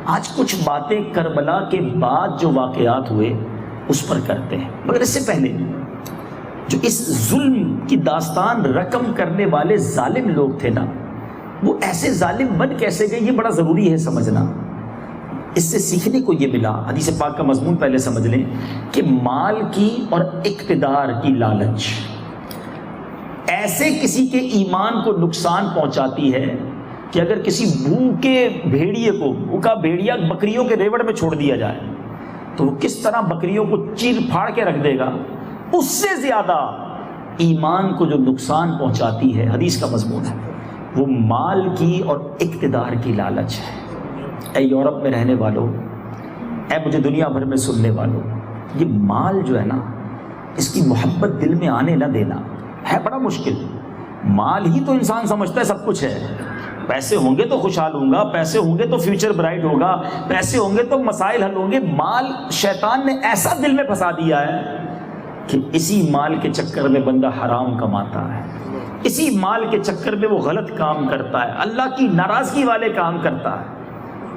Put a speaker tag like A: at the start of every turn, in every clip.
A: آج کچھ باتیں کربلا کے بعد جو واقعات ہوئے اس پر کرتے ہیں، مگر اس سے پہلے جو اس ظلم کی داستان رقم کرنے والے ظالم لوگ تھے نا، وہ ایسے ظالم بن کیسے گئے، یہ بڑا ضروری ہے سمجھنا۔ اس سے سیکھنے کو یہ ملا، حدیث پاک کا مضمون پہلے سمجھ لیں کہ مال کی اور اقتدار کی لالچ ایسے کسی کے ایمان کو نقصان پہنچاتی ہے کہ اگر کسی بھوکے بھیڑیے کو، بھوکا بھیڑیا بکریوں کے ریوڑ میں چھوڑ دیا جائے تو وہ کس طرح بکریوں کو چیر پھاڑ کے رکھ دے گا، اس سے زیادہ ایمان کو جو نقصان پہنچاتی ہے، حدیث کا مضمون ہے، وہ مال کی اور اقتدار کی لالچ ہے۔ اے یورپ میں رہنے والوں، اے مجھے دنیا بھر میں سننے والوں، یہ مال جو ہے نا، اس کی محبت دل میں آنے نہ دینا ہے بڑا مشکل۔ مال ہی تو انسان سمجھتا ہے سب کچھ ہے، پیسے ہوں گے تو خوشحال ہوں گا، پیسے ہوں گے تو فیوچر برائٹ ہوگا، پیسے ہوں گے تو مسائل حل ہوں گے۔ مال شیطان نے ایسا دل میں پھنسا دیا ہے کہ اسی مال کے چکر میں بندہ حرام کماتا ہے، اسی مال کے چکر میں وہ غلط کام کرتا ہے، اللہ کی ناراضگی والے کام کرتا ہے۔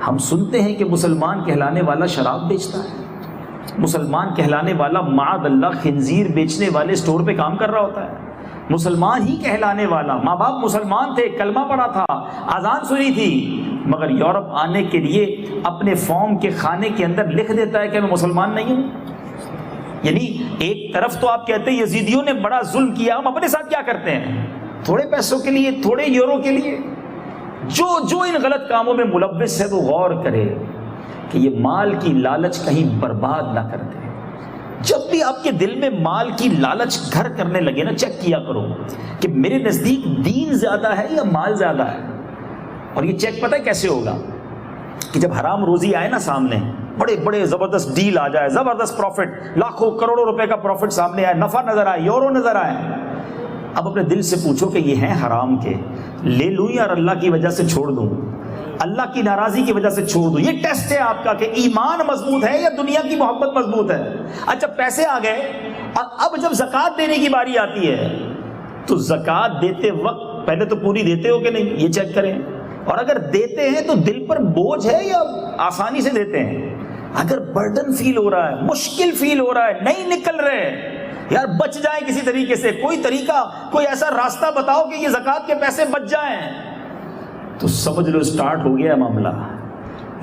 A: ہم سنتے ہیں کہ مسلمان کہلانے والا شراب بیچتا ہے، مسلمان کہلانے والا معاذ اللہ خنزیر بیچنے والے اسٹور پہ کام کر رہا ہوتا ہے، مسلمان ہی کہلانے والا، ماں باپ مسلمان تھے، کلمہ پڑھا تھا، اذان سنی تھی، مگر یورپ آنے کے لیے اپنے فارم کے خانے کے اندر لکھ دیتا ہے کہ میں مسلمان نہیں ہوں۔ یعنی ایک طرف تو آپ کہتے ہیں یزیدیوں نے بڑا ظلم کیا، ہم اپنے ساتھ کیا کرتے ہیں، تھوڑے پیسوں کے لیے، تھوڑے یورو کے لیے۔ جو ان غلط کاموں میں ملوث ہے وہ غور کرے کہ یہ مال کی لالچ کہیں برباد نہ کر دے۔ جب بھی آپ کے دل میں مال کی لالچ گھر کرنے لگے نا، چیک کیا کرو کہ میرے نزدیک دین زیادہ ہے یا مال زیادہ ہے۔ اور یہ چیک پتہ ہے کیسے ہوگا کہ جب حرام روزی آئے نا سامنے، بڑے بڑے زبردست ڈیل آ جائے، زبردست پروفٹ، لاکھوں کروڑوں روپے کا پروفٹ سامنے آئے، نفع نظر آئے، یورو نظر آئے، اب اپنے دل سے پوچھو کہ یہ ہیں حرام کے، لے لوں یا اللہ کی وجہ سے چھوڑ دوں، اللہ کی ناراضی کی وجہ سے چھوڑ دوں۔ یہ ٹیسٹ ہے آپ کا کہ ایمان مضبوط ہے یا دنیا کی محبت مضبوط ہے۔ اچھا پیسے آ گئے، اور اب جب زکوٰۃ دینے کی باری آتی ہے تو زکوٰۃ دیتے وقت پہلے تو پوری دیتے ہو کہ نہیں، یہ چیک کریں، اور اگر دیتے ہیں تو دل پر بوجھ ہے یا آسانی سے دیتے ہیں۔ اگر برڈن فیل ہو رہا ہے، مشکل فیل ہو رہا ہے، نہیں نکل رہے، یار بچ جائیں کسی طریقے سے، کوئی طریقہ، کوئی ایسا راستہ بتاؤ کہ یہ زکوٰۃ کے پیسے بچ جائیں، تو سمجھ لو سٹارٹ ہو گیا معاملہ۔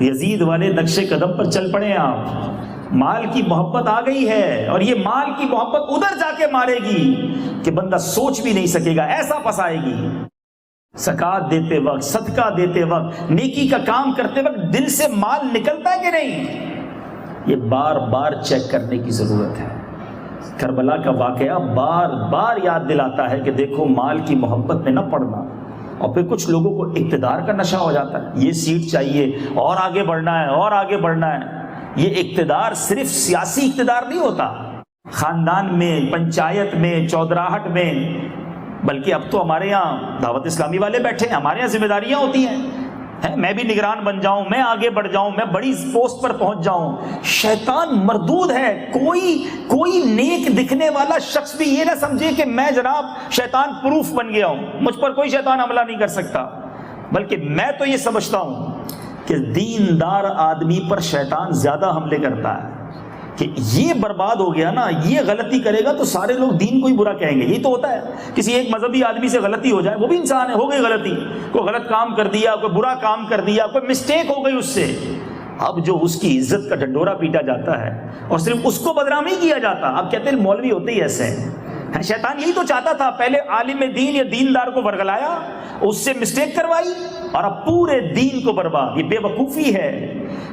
A: یزید والے نقش قدم پر چل پڑے آپ، مال کی محبت آ گئی ہے، اور یہ مال کی محبت ادھر جا کے مارے گی کہ بندہ سوچ بھی نہیں سکے گا، ایسا پھنسائے گی۔ زکوٰۃ دیتے وقت، صدقہ دیتے وقت، نیکی کا کام کرتے وقت دل سے مال نکلتا ہے کہ نہیں، یہ بار بار چیک کرنے کی ضرورت ہے۔ کربلا کا واقعہ بار بار یاد دلاتا ہے کہ دیکھو مال کی محبت میں نہ پڑنا۔ اور پھر کچھ لوگوں کو اقتدار کا نشہ ہو جاتا ہے، یہ سیٹ چاہیے اور آگے بڑھنا ہے اور آگے بڑھنا ہے۔ یہ اقتدار صرف سیاسی اقتدار نہیں ہوتا، خاندان میں، پنچایت میں، چودراہٹ میں، بلکہ اب تو ہمارے یہاں دعوت اسلامی والے بیٹھے ہیں، ہمارے یہاں ذمہ داریاں ہوتی ہیں، میں بھی نگران بن جاؤں، میں آگے بڑھ جاؤں، میں بڑی پوسٹ پر پہنچ جاؤں۔ شیطان مردود ہے، کوئی نیک دکھنے والا شخص بھی یہ نہ سمجھے کہ میں جناب شیطان پروف بن گیا ہوں، مجھ پر کوئی شیطان حملہ نہیں کر سکتا، بلکہ میں تو یہ سمجھتا ہوں کہ دیندار آدمی پر شیطان زیادہ حملے کرتا ہے کہ یہ برباد ہو گیا نا، یہ غلطی کرے گا تو سارے لوگ دین کو ہی برا کہیں گے۔ یہی تو ہوتا ہے، کسی ایک مذہبی آدمی سے غلطی ہو جائے، وہ بھی انسان ہے، ہو گئی غلطی، کوئی غلط کام کر دیا، کوئی برا کام کر دیا، کوئی مسٹیک ہو گئی اس سے، اب جو اس کی عزت کا ڈھنڈورا پیٹا جاتا ہے اور صرف اس کو بدنام نہیں کیا جاتا۔ اب کہتے ہیں مولوی ہوتے ہی ایسے ہیں، شیطان یہی تو چاہتا تھا، پہلے عالم دین یا دیندار کو ورگلایا، اس سے مسٹیک کروائی، اور اب پورے دین کو برباد۔ یہ بے وقوفی ہے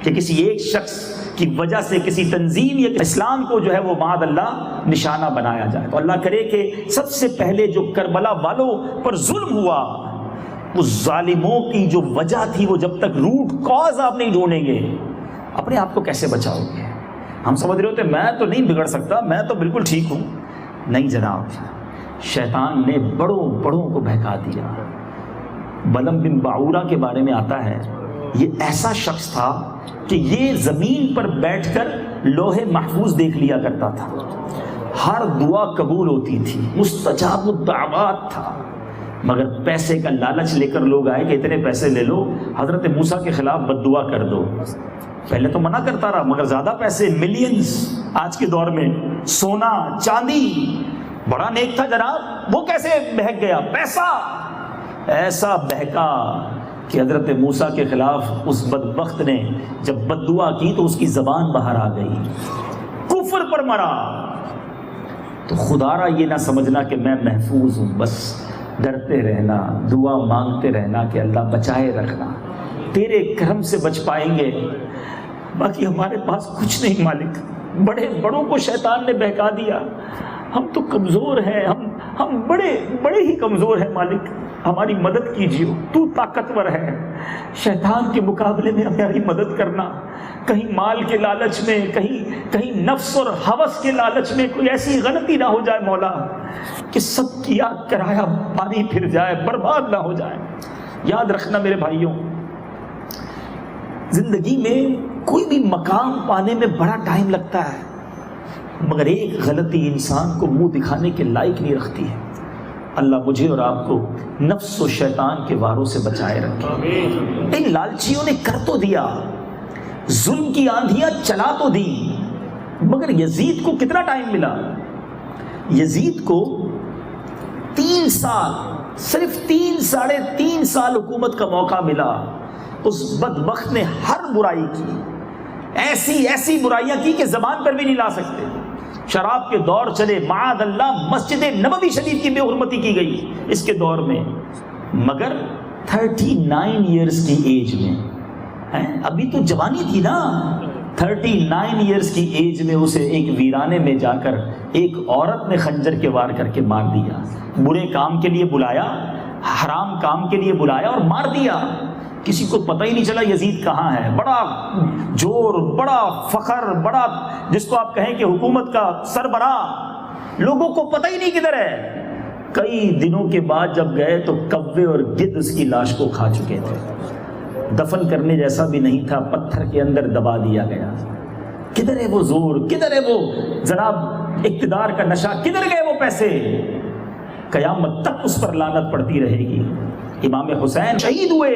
A: کہ کسی ایک شخص کی وجہ سے کسی تنظیم یا اسلام کو جو ہے وہ معاذ اللہ نشانہ بنایا جائے۔ تو اللہ کرے کہ سب سے پہلے جو کربلا والوں پر ظلم ہوا، اس ظالموں کی جو وجہ تھی، وہ جب تک روٹ کاز آپ نہیں ڈھونڈیں گے، اپنے آپ کو کیسے بچاؤ گے؟ ہم سمجھ رہے ہوتے میں تو نہیں بگڑ سکتا، میں تو بالکل ٹھیک ہوں۔ نہیں جناب، شیطان نے بڑوں کو بہکا دیا۔ بلم بن باعورہ کے بارے میں آتا ہے، یہ ایسا شخص تھا کہ یہ زمین پر بیٹھ کر لوح محفوظ دیکھ لیا کرتا تھا، ہر دعا قبول ہوتی تھی، مستجاب الدعوات تھا، مگر پیسے کا لالچ لے کر لوگ آئے کہ اتنے پیسے لے لو، حضرت موسیٰ کے خلاف بد دعا کر دو۔ پہلے تو منع کرتا رہا، مگر زیادہ پیسے، ملینز آج کے دور میں، سونا چاندی، بڑا نیک تھا جناب، وہ کیسے بہک گیا؟ پیسہ ایسا بہکا کہ حضرت موسیٰ کے خلاف اس بدبخت نے جب بد دعا کی تو اس کی زبان باہر آ گئی، کفر پر مرا۔ تو خدا را یہ نہ سمجھنا کہ میں محفوظ ہوں، بس ڈرتے رہنا، دعا مانگتے رہنا کہ اللہ بچائے رکھنا، تیرے کرم سے بچ پائیں گے، باقی ہمارے پاس کچھ نہیں مالک۔ بڑے بڑوں کو شیطان نے بہکا دیا، ہم تو کمزور ہیں، ہم بڑے ہی کمزور ہیں مالک، ہماری مدد کیجیے، تو طاقتور ہے، شیطان کے مقابلے میں ہماری مدد کرنا۔ کہیں مال کے لالچ میں، کہیں نفس اور ہوس کے لالچ میں کوئی ایسی غلطی نہ ہو جائے مولا کہ سب کیا کرایا پانی پھر جائے، برباد نہ ہو جائے۔ یاد رکھنا میرے بھائیوں، زندگی میں کوئی بھی مقام پانے میں بڑا ٹائم لگتا ہے، مگر ایک غلطی انسان کو منہ دکھانے کے لائق نہیں رکھتی ہے۔ اللہ مجھے اور آپ کو نفس و شیطان کے واروں سے بچائے رکھے۔ ان لالچیوں نے کر تو دیا، ظلم کی آندھیاں چلا تو دی، مگر یزید کو کتنا ٹائم ملا؟ یزید کو 3 سال، صرف 3 سال حکومت کا موقع ملا۔ اس بدبخت نے ہر برائی کی، ایسی برائیاں کی کہ زبان پر بھی نہیں لا سکتے۔ شراب کے دور چلے، معاذ اللہ، مسجد نبوی شریف کی بے حرمتی کی گئی اس کے دور میں، مگر 39 ایئرز کی ایج میں، ابھی تو جوانی تھی نا، 39 ایئرز کی ایج میں اسے ایک ویرانے میں جا کر ایک عورت نے خنجر کے وار کر کے مار دیا۔ برے کام کے لیے بلایا، حرام کام کے لیے بلایا اور مار دیا۔ کسی کو پتہ ہی نہیں چلا یزید کہاں ہے۔ بڑا جور، بڑا فخر، بڑا جس کو آپ کہیں کہ حکومت کا سربراہ، لوگوں کو پتہ ہی نہیں کدھر ہے۔ کئی دنوں کے بعد جب گئے تو کوے اور گدھ اس کی لاش کو کھا چکے تھے، دفن کرنے جیسا بھی نہیں تھا، پتھر کے اندر دبا دیا گیا۔ کدھر ہے وہ زور، کدھر ہے وہ جناب اقتدار کا نشہ، کدھر گئے وہ پیسے؟ قیامت تک اس پر لعنت پڑتی رہے گی۔ امام حسین شہید ہوئے،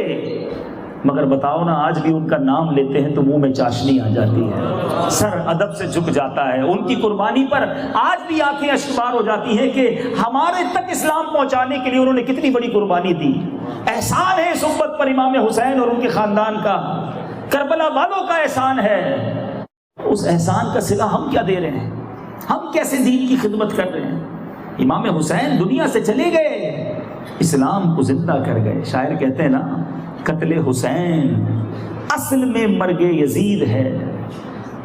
A: مگر بتاؤ نا آج بھی ان کا نام لیتے ہیں تو منہ میں چاشنی آ جاتی ہے، سر ادب سے جھک جاتا ہے۔ ان کی قربانی پر آج بھی آنکھیں اشکبار ہو جاتی ہیں کہ ہمارے تک اسلام پہنچانے کے لیے انہوں نے کتنی بڑی قربانی دی۔ احسان ہے اس امت پر امام حسین اور ان کے خاندان کا، کربلا والوں کا احسان ہے۔ اس احسان کا صلہ ہم کیا دے رہے ہیں؟ ہم کیسے دین کی خدمت کر رہے ہیں؟ امام حسین دنیا سے چلے گئے، اسلام کو زندہ کر گئے۔ شاعر کہتے ہیں نا، قتل حسین اصل میں مرگ یزید ہے،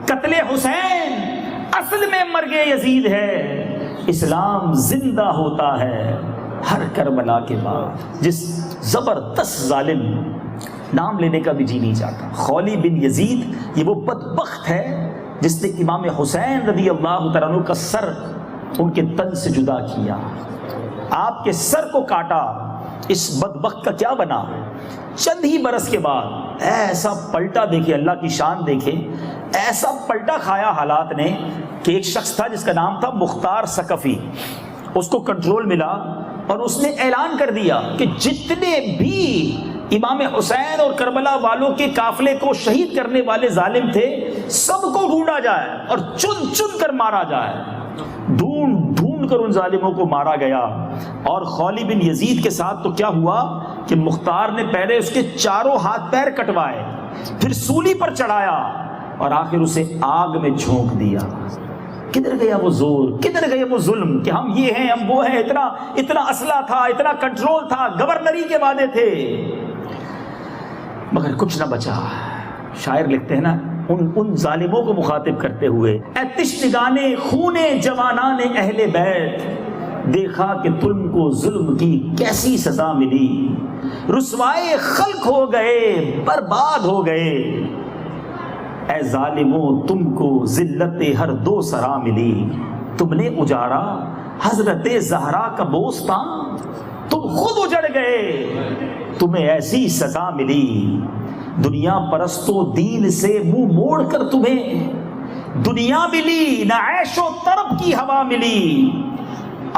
A: قتل حسین اصل میں مرگ یزید ہے، اسلام زندہ ہوتا ہے ہر کربلا کے بعد۔ جس زبردست ظالم، نام لینے کا بھی جی نہیں چاہتا، خولی بن یزید، یہ وہ بدبخت ہے جس نے امام حسین رضی اللہ تعالیٰ عنہ کا سر ان کے تن سے جدا کیا، آپ کے سر کو کاٹا۔ اس بدبخت کا کیا بنا؟ چند ہی برس کے بعد ایسا پلٹا، دیکھے اللہ کی شان، دیکھے ایسا پلٹا کھایا حالات نے کہ ایک شخص تھا جس کا نام تھا مختار ثقفی، اس کو کنٹرول ملا اور اس نے اعلان کر دیا کہ جتنے بھی امام حسین اور کربلا والوں کے قافلے کو شہید کرنے والے ظالم تھے سب کو ڈھونڈا جائے اور چن چن کر مارا جائے۔ ڈھونڈ کر ان ظالموں کو مارا گیا۔ اور خولی بن یزید کے ساتھ تو کیا ہوا کہ مختار نے پہلے اس کے چاروں ہاتھ پیر کٹوائے، پھر سولی پر چڑھایا اور آخر اسے آگ میں جھونک دیا۔ کدھر گیا وہ زور، کدھر گیا وہ ظلم کہ ہم یہ ہیں ہم وہ ہیں، اتنا اسلحہ تھا، اتنا کنٹرول تھا، گورنری کے وعدے تھے، مگر کچھ نہ بچا۔ شاعر لکھتے ہیں نا ان ظالموں کو مخاطب کرتے ہوئے، اے تشنگانے خون جوانان اہل بیت، دیکھا کہ تم کو ظلم کی کیسی سزا ملی، رسوائے خلق ہو گئے، برباد ہو گئے، اے ظالموں تم کو ذلت ہر دو سرا ملی، تم نے اجاڑا حضرت زہرا کا بوستان، تم خود اجڑ گئے، تمہیں ایسی سزا ملی، دنیا پرستو دین سے منہ موڑ کر تمہیں دنیا ملی، نہ عیش و طرب کی ہوا ملی،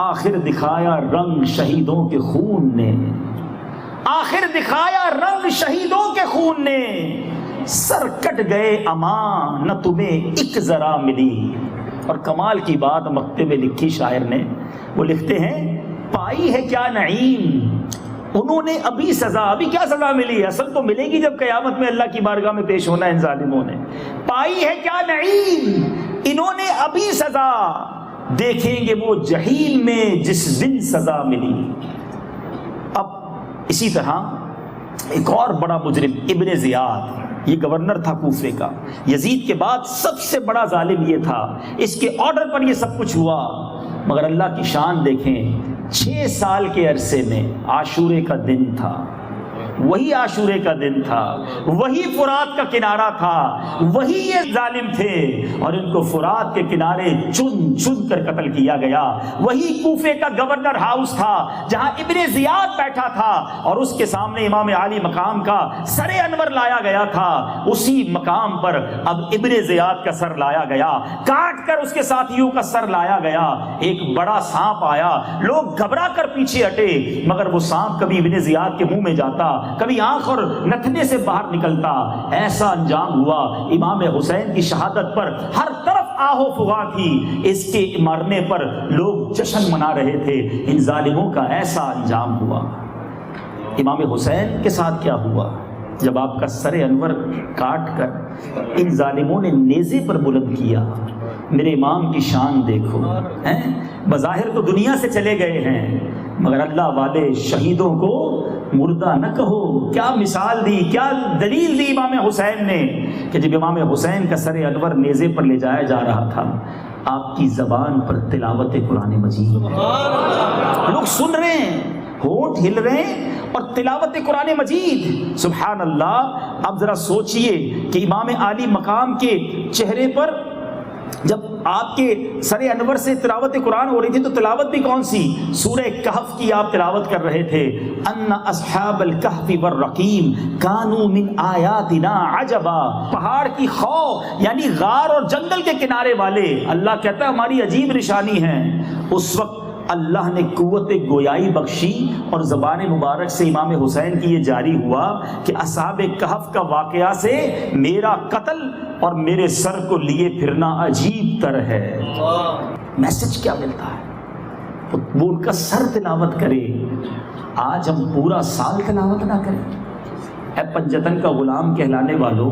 A: آخر دکھایا رنگ شہیدوں کے خون نے، آخر دکھایا رنگ شہیدوں کے خون نے، سر کٹ گئے امان نہ تمہیں ایک ذرا ملی۔ اور کمال کی بات مکتے میں لکھی شاعر نے، وہ لکھتے ہیں پائی ہے کیا نعیم انہوں نے ابھی سزا، ابھی کیا سزا ملی؟ اصل تو ملے گی جب قیامت میں اللہ کی بارگاہ میں پیش ہونا ہے ان ظالموں نے۔ پائی ہے کیا نعیم انہوں نے ابھی سزا، دیکھیں گے وہ جہیم میں جس دن سزا ملی۔ اب اسی طرح ایک اور بڑا مجرم ابن زیاد، یہ گورنر تھا کوفے کا، یزید کے بعد سب سے بڑا ظالم یہ تھا، اس کے آرڈر پر یہ سب کچھ ہوا، مگر اللہ کی شان دیکھیں 6 سال کے عرصے میں عاشورے کا دن تھا، وہی عاشورے کا دن تھا، وہی فرات کا کنارہ تھا، وہی یہ ظالم تھے، اور ان کو فرات کے کنارے چن چن کر قتل کیا گیا۔ وہی کوفے کا گورنر ہاؤس تھا جہاں ابن زیاد بیٹھا تھا، اور اس کے سامنے امام عالی مقام کا سر انور لایا گیا تھا، اسی مقام پر اب ابن زیاد کا سر لایا گیا، کاٹ کر اس کے ساتھیوں کا سر لایا گیا۔ ایک بڑا سانپ آیا، لوگ گھبرا کر پیچھے ہٹے، مگر وہ سانپ کبھی ابن زیاد کے منہ میں جاتا، کبھی آنکھ اور نتھنے سے باہر نکلتا۔ ایسا انجام ہوا، امام حسین کی شہادت پر ہر طرف آہ و فغاں تھی، اس کے مرنے پر لوگ جشن منا رہے تھے، ان ظالموں کا ایسا انجام ہوا۔ امام حسین کے ساتھ کیا ہوا؟ جب آپ کا سر انور کاٹ کر ان ظالموں نے نیزے پر بلند کیا، میرے امام کی شان دیکھو، بظاہر تو دنیا سے چلے گئے ہیں، مگر اللہ والے شہیدوں کو مردہ نہ کہو۔ کیا مثال دی، کیا دلیل دی امام حسین نے، کہ جب امام حسین کا سر انور نیزے پر لے جایا جا رہا تھا، آپ کی زبان پر تلاوت قرآن مجید، لوگ سن رہے ہیں، ہونٹ ہل رہے ہیں، اور تلاوت قرآن مجید، سبحان اللہ۔ اب ذرا سوچئے کہ امام عالی مقام کے چہرے پر جب آپ کے سر انور سے تلاوت قرآن ہو رہی تھی تو تلاوت بھی کون سی؟ سورہ کہف کی آپ تلاوت کر رہے تھے، ان اصحاب الکہف والرقیم کانوا من آیاتنا عجبا، پہاڑ کی خو یعنی غار اور جنگل کے کنارے والے، اللہ کہتا ہے ہماری عجیب نشانی ہے۔ اس وقت اللہ نے قوت گویائی بخشی، اور زبان مبارک سے امام حسین کی یہ جاری ہوا کہ اصحاب کہف کا واقعہ سے میرا قتل اور میرے سر کو لیے پھرنا عجیب تر ہے۔ میسج کیا ملتا ہے؟ وہ ان کا سر تلاوت کرے، آج ہم پورا سال تلاوت نہ کریں۔ اے پنجتن کا غلام کہلانے والوں،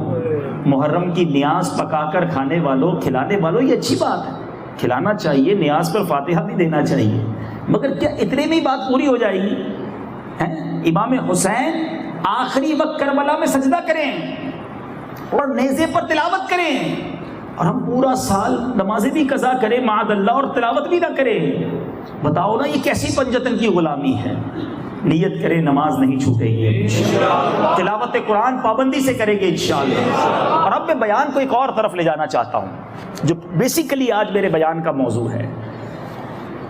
A: محرم کی نیاز پکا کر کھانے والوں، کھلانے والوں، یہ اچھی بات ہے، کھلانا چاہیے، نیاز پر فاتحہ بھی دینا چاہیے، مگر کیا اتنے میں بات پوری ہو جائے گی؟ امام حسین آخری وقت کربلا میں سجدہ کریں اور نیزے پر تلاوت کریں، اور ہم پورا سال نمازیں بھی قضا کریں معاذ اللہ اور تلاوت بھی نہ کریں؟ بتاؤ نا، یہ کیسی پنجتن کی غلامی ہے؟ نیت کریں نماز نہیں چھوٹے گی، تلاوت قرآن پابندی سے کریں گے انشاءاللہ۔ اور اب میں بیان کو ایک اور طرف لے جانا چاہتا ہوں جو بیسیکلی آج میرے بیان کا موضوع ہے،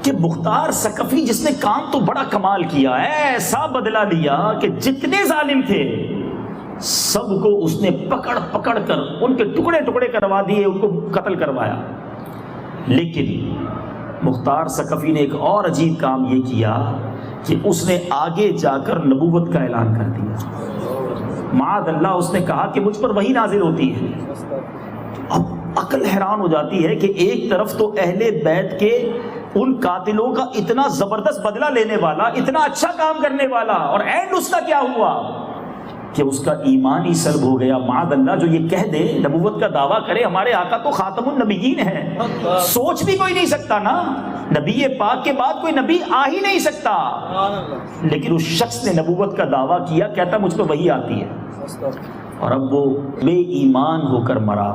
A: کہ مختار ثقفی جس نے کام تو بڑا کمال کیا، ایسا بدلہ لیا کہ جتنے ظالم تھے سب کو اس نے پکڑ پکڑ کر ان کے ٹکڑے ٹکڑے کروا دیے، ان کو قتل کروایا۔ لیکن مختار ثقفی نے ایک اور عجیب کام یہ کیا کہ اس نے آگے جا کر نبوت کا اعلان کر دیا۔ معاذ اللہ، اس نے کہا کہ مجھ پر وحی نازل ہوتی ہے۔ اب عقل حیران ہو جاتی ہے کہ ایک طرف تو اہل بیت کے ان قاتلوں کا اتنا زبردست بدلہ لینے والا، اتنا اچھا کام کرنے والا، اور اینڈ اس کا کیا ہوا کہ اس کا ایمان ہی سلب ہو گیا۔ معاذ اللہ، جو یہ کہہ دے، نبوت کا دعویٰ کرے ہمارے آقا تو خاتم النبیین ہے، سوچ بھی کوئی نہیں سکتا نا، نبی پاک کے بعد کوئی نبی آ ہی نہیں سکتا، لیکن اس شخص نے نبوت کا دعویٰ کیا، کہتا مجھ پہ وحی آتی ہے، اور اب وہ بے ایمان ہو کر مرا۔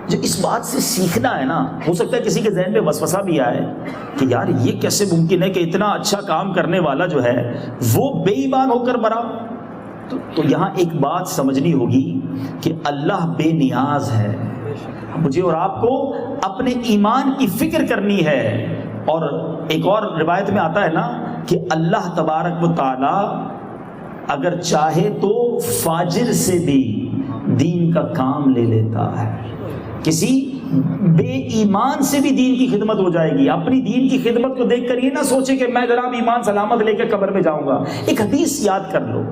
A: جو اس بات سے سیکھنا ہے نا، ہو سکتا ہے کسی کے ذہن میں وسوسہ بھی آئے کہ یار یہ کیسے ممکن ہے کہ اتنا اچھا کام کرنے والا جو ہے وہ بے ایمان ہو کر مرا۔ تو یہاں ایک بات سمجھنی ہوگی کہ اللہ بے نیاز ہے، مجھے اور آپ کو اپنے ایمان کی فکر کرنی ہے۔ اور ایک اور روایت میں آتا ہے نا کہ اللہ تبارک و تعالی اگر چاہے تو فاجر سے بھی دین کا کام لے لیتا ہے، کسی بے ایمان سے بھی دین کی خدمت ہو جائے گی. اپنی دین کی خدمت کو دیکھ کر یہ نہ سوچے کہ میں جناب ایمان سلامت لے کے قبر میں جاؤں گا. ایک حدیث یاد کر لو,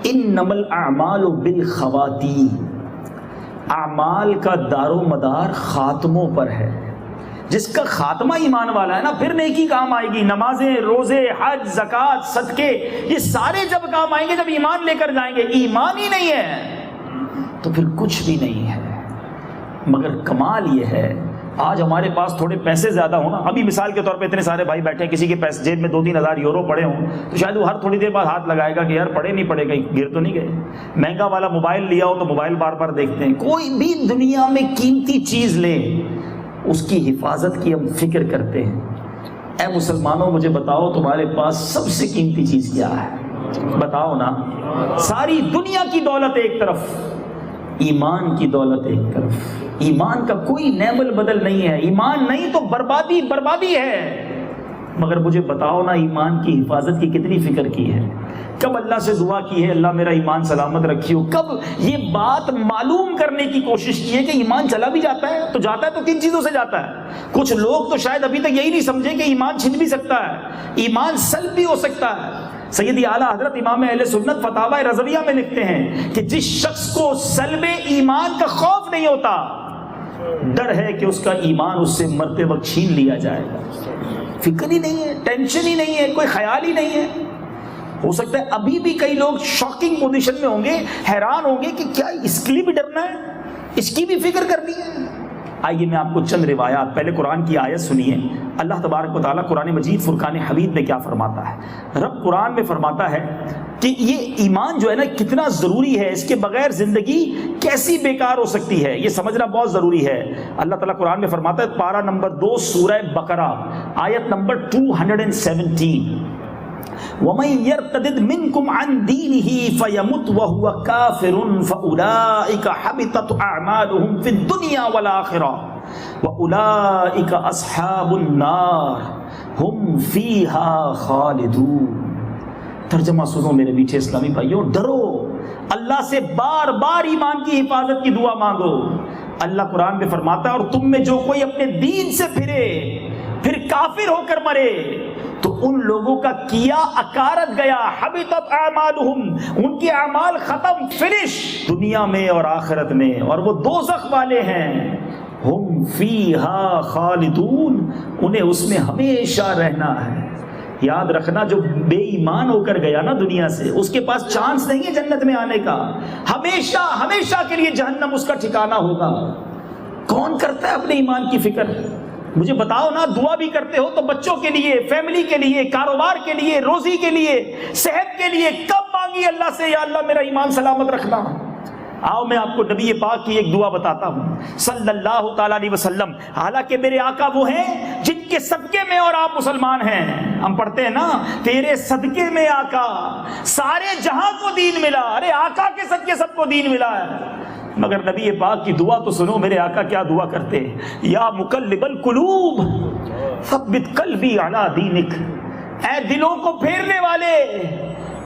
A: انما الاعمال بالخواتیم, اعمال کا دار و مدار خاتموں پر ہے. جس کا خاتمہ ایمان والا ہے نا, پھر نیکی کام آئے گی. نمازیں, روزے, حج, زکوٰۃ, صدقے, یہ سارے جب کام آئیں گے جب ایمان لے کر جائیں گے. ایمان ہی نہیں ہے تو پھر کچھ بھی نہیں ہے. مگر کمال یہ ہے, آج ہمارے پاس تھوڑے پیسے زیادہ ہوں نا, ابھی مثال کے طور پہ اتنے سارے بھائی بیٹھے ہیں, کسی کے پیسے جیب میں 2-3 ہزار یورو پڑے ہوں تو شاید وہ ہر تھوڑی دیر بعد ہاتھ لگائے گا کہ یار پڑے نہیں پڑے, کہیں گر تو نہیں گئے. مہنگا والا موبائل لیا ہو تو موبائل بار بار دیکھتے ہیں. کوئی بھی دنیا میں قیمتی چیز لے, اس کی حفاظت کی ہم فکر کرتے ہیں. اے مسلمانوں مجھے بتاؤ تمہارے پاس سب سے قیمتی چیز کیا ہے؟ بتاؤ نا. ساری دنیا کی دولت ایک طرف, ایمان کی دولت ایک طرف. ایمان کا کوئی نعم البدل نہیں ہے. ایمان نہیں تو بربادی بربادی ہے. مگر مجھے بتاؤ نا, ایمان کی حفاظت کی کتنی فکر کی ہے؟ کب اللہ سے دعا کی ہے اللہ میرا ایمان سلامت رکھیو؟ کب یہ بات معلوم کرنے کی کوشش کی ہے کہ ایمان چلا بھی جاتا ہے تو جاتا ہے تو کن چیزوں سے جاتا ہے؟ کچھ لوگ تو شاید ابھی تک یہی نہیں سمجھے کہ ایمان چھن بھی سکتا ہے, ایمان سلب بھی ہو سکتا ہے. سیدی اعلیٰ حضرت امام اہل سنت فتاوی رضویہ میں لکھتے ہیں کہ جس شخص کو سلب ایمان کا خوف نہیں ہوتا, ڈر ہے کہ اس کا ایمان اس سے مرتے وقت چھین لیا جائے گا. فکر ہی نہیں ہے, ٹینشن ہی نہیں ہے, کوئی خیال ہی نہیں ہے. ہو سکتا ہے ابھی بھی کئی لوگ شاکنگ پوزیشن میں ہوں گے, حیران ہوں گے کہ کیا اس کے لیے بھی ڈرنا ہے, اس کی بھی فکر کرنی ہے. آئیے میں آپ کو چند روایات, پہلے قرآن کی آیت سنیے. اللہ تبارک و تعالیٰ قرآن مجید فرقان حمید میں کیا فرماتا ہے؟ رب قرآن میں فرماتا ہے کہ یہ ایمان جو ہے نا کتنا ضروری ہے, اس کے بغیر زندگی کیسی بیکار ہو سکتی ہے, یہ سمجھنا بہت ضروری ہے. اللہ تعالیٰ قرآن میں فرماتا ہے, پارہ نمبر 2 سورہ بقرہ آیت نمبر 217, وَمَن يَرْتَدِدْ مِنْكُمْ عَنْ دِينِهِ فَيَمُتْ وَهُوَ كَافِرٌ فَأُولَٰئِكَ حَبِطَتْ أَعْمَالُهُمْ فِي الدُّنْيَا وَالْآخِرَةِ وَأُولَٰئِكَ أَصْحَابُ النَّارِ هُمْ فِيهَا خَالِدُونَ. ترجمہ سنو میرے میٹھے اسلامی بھائیوں, ڈرو اللہ سے, بار بار ایمان کی حفاظت کی دعا مانگو. اللہ قرآن میں فرماتا ہے, اور تم میں جو کوئی اپنے دین سے پھرے پھر کافر ہو کر مرے تو ان لوگوں کا کیا اکارت گیا, حبطت اعمالہم, ان کے اعمال ختم, فنش, دنیا میں اور آخرت میں, اور وہ دوزخ والے ہیں. ہم فیہا خالدون, انہیں اس میں ہمیشہ رہنا ہے. یاد رکھنا, جو بے ایمان ہو کر گیا نا دنیا سے, اس کے پاس چانس نہیں ہے جنت میں آنے کا, ہمیشہ ہمیشہ کے لیے جہنم اس کا ٹھکانہ ہوگا. کون کرتا ہے اپنے ایمان کی فکر؟ مجھے بتاؤ نا. دعا بھی کرتے ہو تو بچوں کے لیے, فیملی کے لیے, کاروبار کے لیے, روزی کے لیے, صحت کے لیے, کب مانگی اللہ سے یا اللہ میرا ایمان سلامت رکھنا؟ آؤ میں آپ کو نبی پاک کی ایک دعا بتاتا ہوں صلی اللہ تعالیٰ علیہ وسلم. حالانکہ میرے آقا وہ ہیں جن کے صدقے میں اور آپ مسلمان ہیں. ہم پڑھتے ہیں نا, تیرے صدقے میں آقا سارے جہاں کو دین ملا. ارے آقا کے صدقے سب کو دین ملا ہے. مگر نبی پاک کی دعا تو سنو, میرے آقا کیا دعا کرتے ہیں, یا مقلب القلوب ثبت قلبی علی دینک. اے دلوں کو پھیرنے والے,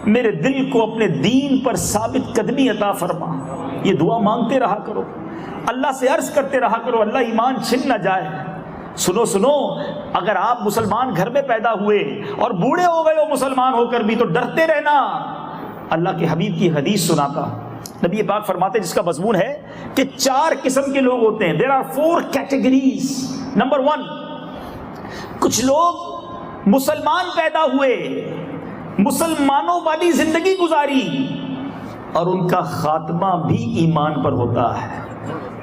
A: میرے دل کو اپنے دین پر ثابت قدمی عطا فرما. یہ دعا مانگتے رہا کرو, اللہ سے عرض کرتے رہا کرو, اللہ ایمان چھن نہ جائے. سنو سنو, اگر آپ مسلمان گھر میں پیدا ہوئے اور بوڑھے ہو گئے ہو مسلمان ہو کر بھی, تو ڈرتے رہنا. اللہ کے حبیب کی حدیث سناتا ہوں. نبی پاک فرماتے ہیں, جس کا مضمون ہے کہ 4 قسم کے لوگ ہوتے ہیں. There are 4 categories. نمبر 1, کچھ لوگ مسلمان پیدا ہوئے, مسلمانوں والی زندگی گزاری, اور ان کا خاتمہ بھی ایمان پر ہوتا ہے.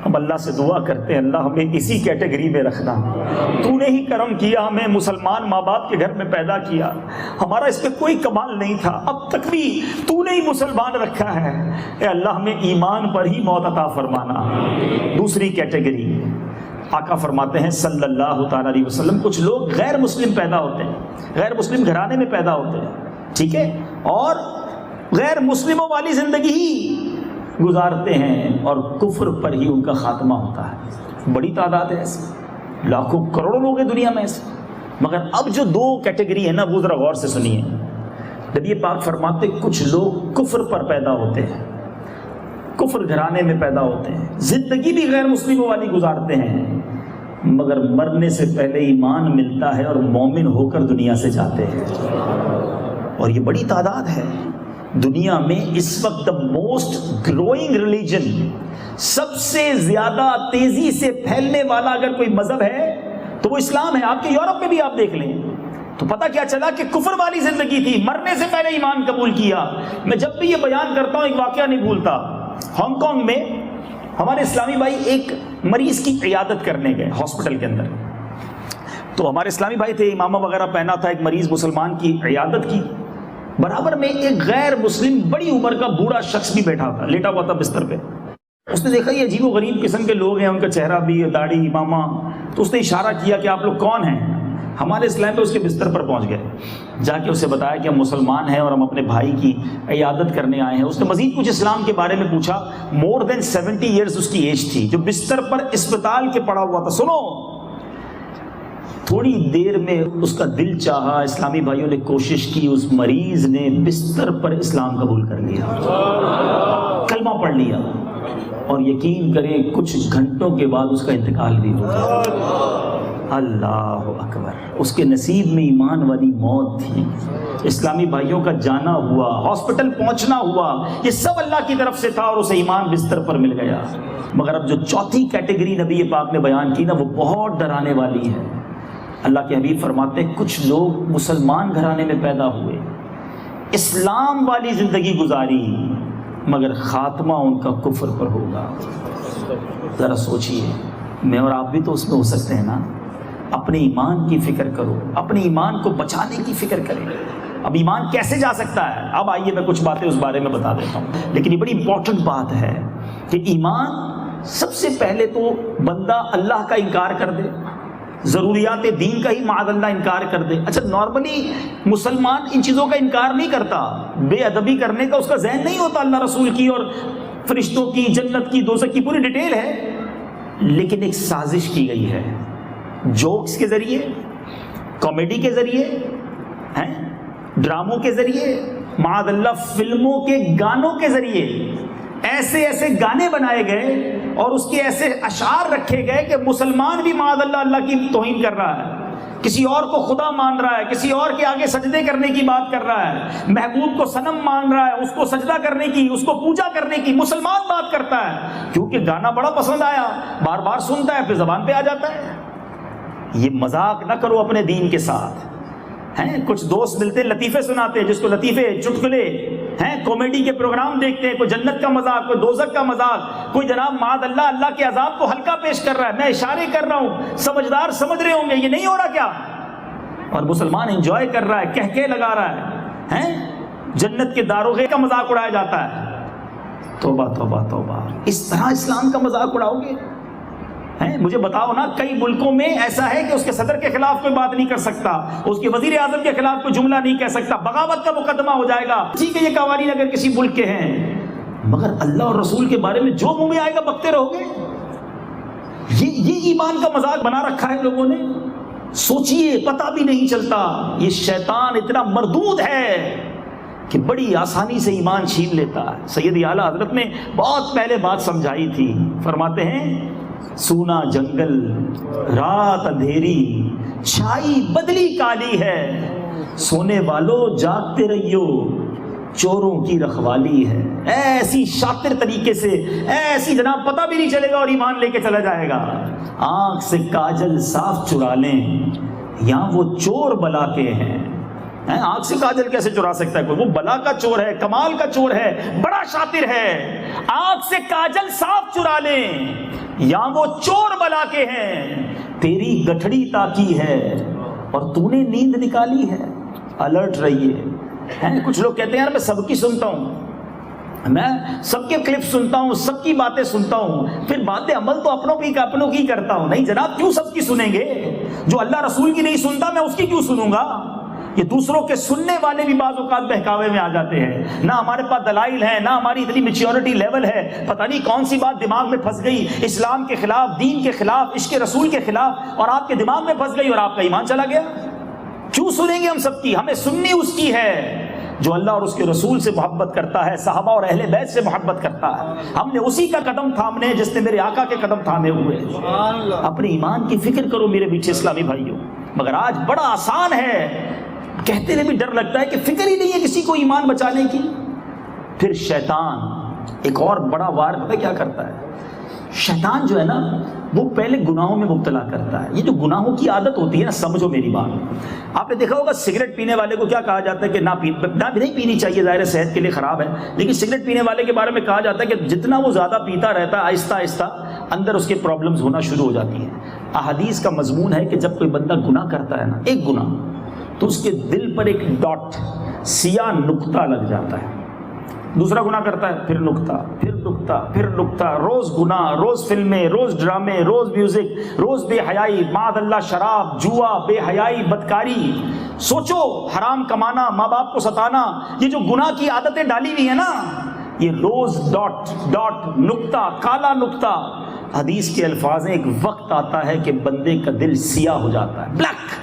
A: ہم اللہ سے دعا کرتے ہیں, اللہ ہمیں اسی کیٹیگری میں رکھنا. تو نے ہی کرم کیا, ہمیں مسلمان ماں باپ کے گھر میں پیدا کیا, ہمارا اس پہ کوئی کمال نہیں تھا, اب تک بھی تو نے ہی مسلمان رکھا ہے. اے اللہ ہمیں ایمان پر ہی موت عطا فرمانا. دوسری کیٹیگری, آقا فرماتے ہیں صلی اللہ تعالیٰ علیہ وسلم, کچھ لوگ غیر مسلم پیدا ہوتے ہیں, غیر مسلم گھرانے میں پیدا ہوتے ہیں, ٹھیک ہے, اور غیر مسلموں والی زندگی ہی گزارتے ہیں, اور کفر پر ہی ان کا خاتمہ ہوتا ہے. بڑی تعداد ہے ایسے, لاکھوں کروڑوں لوگ ہیں دنیا میں ایسے. مگر اب جو 2 کیٹیگری ہے نا, وہ ذرا غور سے سنیے. نبی پاک فرماتے کچھ لوگ کفر پر پیدا ہوتے ہیں, کفر گھرانے میں پیدا ہوتے ہیں, زندگی بھی غیر مسلموں والی گزارتے ہیں, مگر مرنے سے پہلے ایمان ملتا ہے اور مومن ہو کر دنیا سے جاتے ہیں. اور یہ بڑی تعداد ہے دنیا میں اس وقت. دا موسٹ گروئنگ ریلیجن، سب سے زیادہ تیزی سے پھیلنے والا اگر کوئی مذہب ہے تو وہ اسلام ہے. آپ کے یورپ میں بھی آپ دیکھ لیں تو پتہ کیا چلا کہ کفر والی زندگی تھی، مرنے سے پہلے ایمان قبول کیا. میں جب بھی یہ بیان کرتا ہوں ایک واقعہ نہیں بھولتا. ہانگ کانگ میں ہمارے اسلامی بھائی ایک مریض کی عیادت کرنے گئے ہاسپٹل کے اندر. تو ہمارے اسلامی بھائی تھے، امامہ وغیرہ پہنا تھا، ایک مریض مسلمان کی عیادت کی. برابر میں ایک غیر مسلم بڑی عمر کا بوڑھا شخص بھی بیٹھا تھا، لیٹا ہوا تھا بستر پہ. اس نے دیکھا یہ عجیب و غریب قسم کے لوگ ہیں، ان کا چہرہ بھی، داڑھی، امامہ. تو اس نے اشارہ کیا کہ آپ لوگ کون ہیں. ہمارے اسلام پہ اس کے بستر پر پہنچ گئے، جا کے اسے بتایا کہ ہم مسلمان ہیں اور ہم اپنے بھائی کی عیادت کرنے آئے ہیں. اس نے مزید کچھ اسلام کے بارے میں پوچھا. مور دین 70 ایئرز اس کی ایج تھی، جو بستر پر اسپتال کے پڑا ہوا تھا. سنو، تھوڑی دیر میں اس کا دل چاہا، اسلامی بھائیوں نے کوشش کی، اس مریض نے بستر پر اسلام قبول کر لیا، کلمہ پڑھ لیا. اور یقین کریں کچھ گھنٹوں کے بعد اس کا انتقال بھی ہو گیا. اللہ اکبر. اس کے نصیب میں ایمان والی موت تھی. اسلامی بھائیوں کا جانا ہوا، ہاسپٹل پہنچنا ہوا، یہ سب اللہ کی طرف سے تھا اور اسے ایمان بستر پر مل گیا. مگر اب جو چوتھی کیٹیگری نبی پاک نے بیان کی نا، وہ بہت ڈرانے والی ہے. اللہ کے حبیب فرماتے ہیں کچھ لوگ مسلمان گھرانے میں پیدا ہوئے، اسلام والی زندگی گزاری، مگر خاتمہ ان کا کفر پر ہوگا. ذرا سوچئے، میں اور آپ بھی تو اس میں ہو سکتے ہیں نا. اپنے ایمان کی فکر کرو، اپنے ایمان کو بچانے کی فکر کریں. اب ایمان کیسے جا سکتا ہے؟ اب آئیے میں کچھ باتیں اس بارے میں بتا دیتا ہوں. لیکن یہ بڑی امپورٹنٹ بات ہے کہ ایمان سب سے پہلے تو بندہ اللہ کا انکار کر دے، ضروریات دین کا ہی معاذ اللہ انکار کر دے. اچھا، نارملی مسلمان ان چیزوں کا انکار نہیں کرتا، بے ادبی کرنے کا اس کا ذہن نہیں ہوتا. اللہ رسول کی اور فرشتوں کی، جنت کی، دوزخ کی پوری ڈیٹیل ہے. لیکن ایک سازش کی گئی ہے، جوکس کے ذریعے، کامیڈی کے ذریعے، ڈراموں کے ذریعے، معاذ اللہ فلموں کے گانوں کے ذریعے ایسے ایسے گانے بنائے گئے اور اس کے ایسے اشعار رکھے گئے کہ مسلمان بھی معاذ اللہ اللہ کی توہین کر رہا ہے، کسی اور کو خدا مان رہا ہے، کسی اور کے آگے سجدے کرنے کی بات کر رہا ہے، محبوب کو صنم مان رہا ہے، اس کو سجدہ کرنے کی، اس کو پوجا کرنے کی مسلمان بات کرتا ہے، کیونکہ گانا بڑا پسند آیا، بار بار سنتا ہے، پھر زبان پہ آ جاتا ہے. یہ مذاق نہ کرو اپنے دین کے ساتھ. کچھ دوست ملتے لطیفے سناتے ہیں، جس کو لطیفے، چٹکلے، کامیڈی کے پروگرام دیکھتے ہیں، کوئی جنت کا مذاق، کوئی دوزخ کا مذاق، کوئی جناب معاذ اللہ اللہ کے عذاب کو ہلکا پیش کر رہا ہے. میں اشارے کر رہا ہوں، سمجھدار سمجھ رہے ہوں گے یہ نہیں ہو رہا کیا. اور مسلمان انجوائے کر رہا ہے، کہکے لگا رہا ہے، جنت کے داروغے کا مذاق اڑایا جاتا ہے. توبہ توبہ توبہ. اس طرح اسلام کا مذاق اڑاؤ گے؟ مجھے بتاؤ نا، کئی ملکوں میں ایسا ہے کہ اس کے صدر کے خلاف کوئی بات نہیں کر سکتا، اس کے وزیر اعظم کے خلاف کوئی جملہ نہیں کہہ سکتا، بغاوت کا مقدمہ ہو جائے گا. ٹھیک ہے یہ قوانین اگر کسی ملک کے ہیں، مگر اللہ اور رسول کے بارے میں جو منہ میں آئے گا بکتے رہو گے. یہ ایمان کا مذاق بنا رکھا ہے لوگوں نے. سوچئے، پتہ بھی نہیں چلتا. یہ شیطان اتنا مردود ہے کہ بڑی آسانی سے ایمان چھین لیتا ہے. سید اعلیٰ حضرت نے بہت پہلے بات سمجھائی تھی. فرماتے ہیں سونا جنگل، رات اندھیری، چھائی بدلی کالی ہے، سونے والوں جاگتے رہیو، چوروں کی رکھوالی ہے. ایسی شاطر طریقے سے، ایسی جناب پتہ بھی نہیں چلے گا اور ایمان لے کے چلا جائے گا. آنکھ سے کاجل صاف چرا لیں، یہاں وہ چور بلا کے ہیں. آنکھ سے کاجل کیسے چرا سکتا ہے کوئی؟ وہ بلا کا چور ہے، کمال کا چور ہے، بڑا شاطر ہے. آنکھ سے کاجل صاف چرا لیں، یا وہ چور بلا کے ہیں. تیری گٹھڑی تاکی ہے اور تو نے نیند نکالی ہے. الرٹ رہیے. کچھ لوگ کہتے ہیں یار میں سب کی سنتا ہوں، میں سب کے کلپ سنتا ہوں، سب کی باتیں سنتا ہوں، پھر باتیں عمل تو اپنوں کی کرتا ہوں. نہیں جناب، کیوں سب کی سنیں گے؟ جو اللہ رسول کی نہیں سنتا میں اس کی کیوں سنوں گا؟ یہ دوسروں کے سننے والے بھی بعض اوقات بہکاوے میں آ جاتے ہیں. نہ ہمارے پاس دلائل ہیں، نہ ہماری اتنی میچیورٹی لیول ہے، پتہ نہیں کون سی بات دماغ میں پھنس گئی، اسلام کے خلاف، دین کے خلاف، عشق رسول کے خلاف، اور آپ کے دماغ میں پھنس گئی اور آپ کا ایمان چلا گیا. کیوں سنیں گے ہم سب کی؟ ہمیں سننی اس کی ہے جو اللہ اور اس کے رسول سے محبت کرتا ہے، صحابہ اور اہل بیت سے محبت کرتا ہے، ہم نے اسی کا قدم تھامنے جس نے میرے آقا کے قدم تھامے ہوئے۔ اپنے ایمان کی فکر کرو میرے میٹھے اسلامی بھائیوں۔ مگر آج بڑا آسان ہے، کہتے ہوئے بھی ڈر لگتا ہے کہ فکر ہی نہیں ہے کسی کو ایمان بچانے کی۔ پھر شیطان ایک اور بڑا وار پتہ کیا کرتا ہے؟ شیطان جو ہے نا وہ پہلے گناہوں میں مبتلا کرتا ہے۔ یہ جو گناہوں کی عادت ہوتی ہے نا، سمجھو میری بات، آپ نے دیکھا ہوگا سگریٹ پینے والے کو کیا کہا جاتا ہے کہ نہیں پینی چاہیے، ظاہر ہے صحت کے لیے خراب ہے، لیکن سگریٹ پینے والے کے بارے میں کہا جاتا ہے کہ جتنا وہ زیادہ پیتا رہتا ہے آہستہ آہستہ اندر اس کے پرابلمز ہونا شروع ہو جاتی ہیں۔ احادیث کا مضمون ہے کہ جب کوئی بندہ گناہ کرتا ہے نا، ایک گناہ، تو اس کے دل پر ایک ڈاٹ، سیاہ نقطہ لگ جاتا ہے۔ دوسرا گناہ کرتا ہے، پھر نقطہ، پھر نقطہ، پھر نقطہ، روز گناہ، روز فلمیں، روز ڈرامے، روز میوزک، روز بے حیائی، معاذ اللہ شراب، جوا، بے حیائی، بدکاری۔ سوچو، حرام کمانا، ماں باپ کو ستانا، یہ جو گناہ کی عادتیں ڈالی ہوئی ہیں نا، یہ روز ڈاٹ ڈاٹ، نقطہ، کالا نقطہ۔ حدیث کے الفاظ ہیں، ایک وقت آتا ہے کہ بندے کا دل سیاہ ہو جاتا ہے، بلیک۔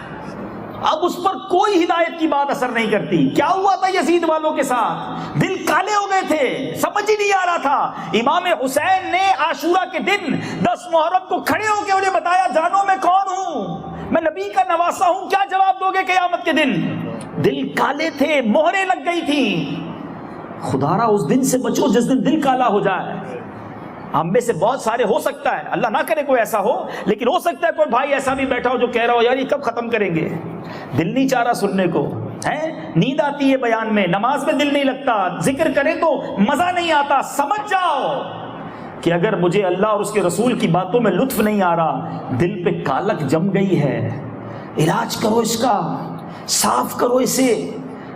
A: اب اس پر کوئی ہدایت کی بات اثر نہیں کرتی۔ کیا ہوا تھا یزید والوں کے ساتھ؟ دل کالے ہو گئے تھے، سمجھ ہی نہیں آ رہا تھا۔ امام حسین نے عاشورہ کے دن 10 محرم کو کھڑے ہو کے انہیں بتایا، جانو میں کون ہوں، میں نبی کا نواسا ہوں، کیا جواب دو گے قیامت کے دن؟ دل کالے تھے، مہریں لگ گئی تھی۔ خدا را اس دن سے بچو جس دن دل کالا ہو جائے۔ ہم میں سے بہت سارے، ہو سکتا ہے، اللہ نہ کرے کوئی ایسا ہو، لیکن ہو سکتا ہے کوئی بھائی ایسا بھی بیٹھا ہو جو کہہ رہا ہو یار یہ کب ختم کریں گے، دل نہیں چاہ رہا سننے کو، ہے نیند آتی ہے بیان میں، نماز میں دل نہیں لگتا، ذکر کریں تو مزہ نہیں آتا۔ سمجھ جاؤ کہ اگر مجھے اللہ اور اس کے رسول کی باتوں میں لطف نہیں آ رہا، دل پہ کالک جم گئی ہے، علاج کرو اس کا، صاف کرو اسے۔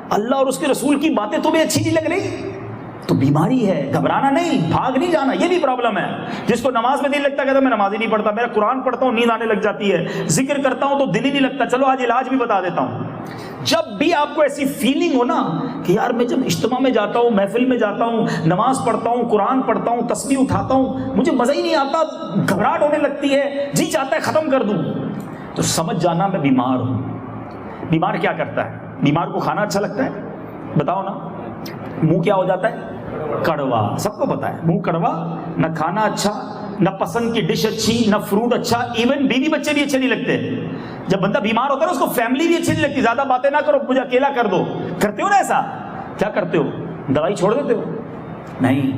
A: اللہ اور اس کے رسول کی باتیں تمہیں اچھی نہیں لگ رہی تو بیماری ہے، گھبرانا نہیں، بھاگ نہیں جانا۔ یہ بھی پرابلم ہے، جس کو نماز میں دل لگتا ہے کہتا ہے میں نماز ہی نہیں پڑھتا، میرا قرآن پڑھتا ہوں نیند آنے لگ جاتی ہے، ذکر کرتا ہوں تو دل ہی نہیں لگتا۔ چلو آج علاج بھی بتا دیتا ہوں۔ جب بھی آپ کو ایسی فیلنگ ہو نا کہ یار میں جب اجتماع میں جاتا ہوں، محفل میں جاتا ہوں، نماز پڑھتا ہوں، قرآن پڑھتا ہوں، تسبیح اٹھاتا ہوں، مجھے مزہ ہی نہیں آتا، گھبراہٹ ہونے لگتی ہے، جی چاہتا ہے ختم کر دوں، تو سمجھ جانا میں بیمار ہوں۔ بیمار کیا کرتا ہے؟ بیمار کو کھانا اچھا لگتا ہے؟ بتاؤ نا۔ منہ کیا ہو جاتا ہے؟ کڑوا۔ سب کو پتا ہے منہ کڑوا، نہ کھانا اچھا، نہ پسند کی ڈش اچھی، نہ فروٹ اچھا، ایون بیوی بچے بھی اچھے نہیں لگتے۔ جب بندہ بیمار ہوتا ہے اس کو فیملی بھی اچھی نہیں لگتی، زیادہ باتیں نہ کرو، مجھے اکیلا کر دو۔ کرتے ہو نا ایسا؟ کیا کرتے ہو؟ دوائی چھوڑ دیتے ہو؟ نہیں،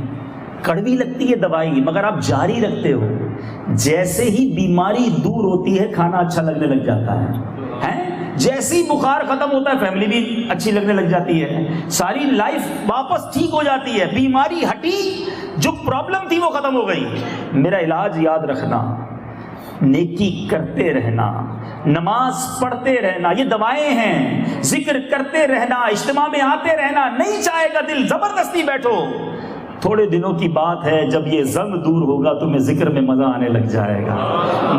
A: کڑوی لگتی ہے دوائی مگر آپ جاری رکھتے ہو۔ جیسے ہی بیماری دور ہوتی ہے کھانا اچھا لگنے لگ جاتا ہے، جیسے ہی بخار ختم ہوتا ہے فیملی بھی اچھی لگنے لگ جاتی ہے، ساری لائف واپس ٹھیک ہو جاتی ہے، بیماری ہٹی، جو پرابلم تھی وہ ختم ہو گئی۔ میرا علاج یاد رکھنا، نیکی کرتے رہنا، نماز پڑھتے رہنا، یہ دوائیں ہیں، ذکر کرتے رہنا، اجتماع میں آتے رہنا۔ نہیں چاہے گا دل، زبردستی بیٹھو، تھوڑے دنوں کی بات ہے، جب یہ زنگ دور ہوگا تمہیں ذکر میں مزہ آنے لگ جائے گا،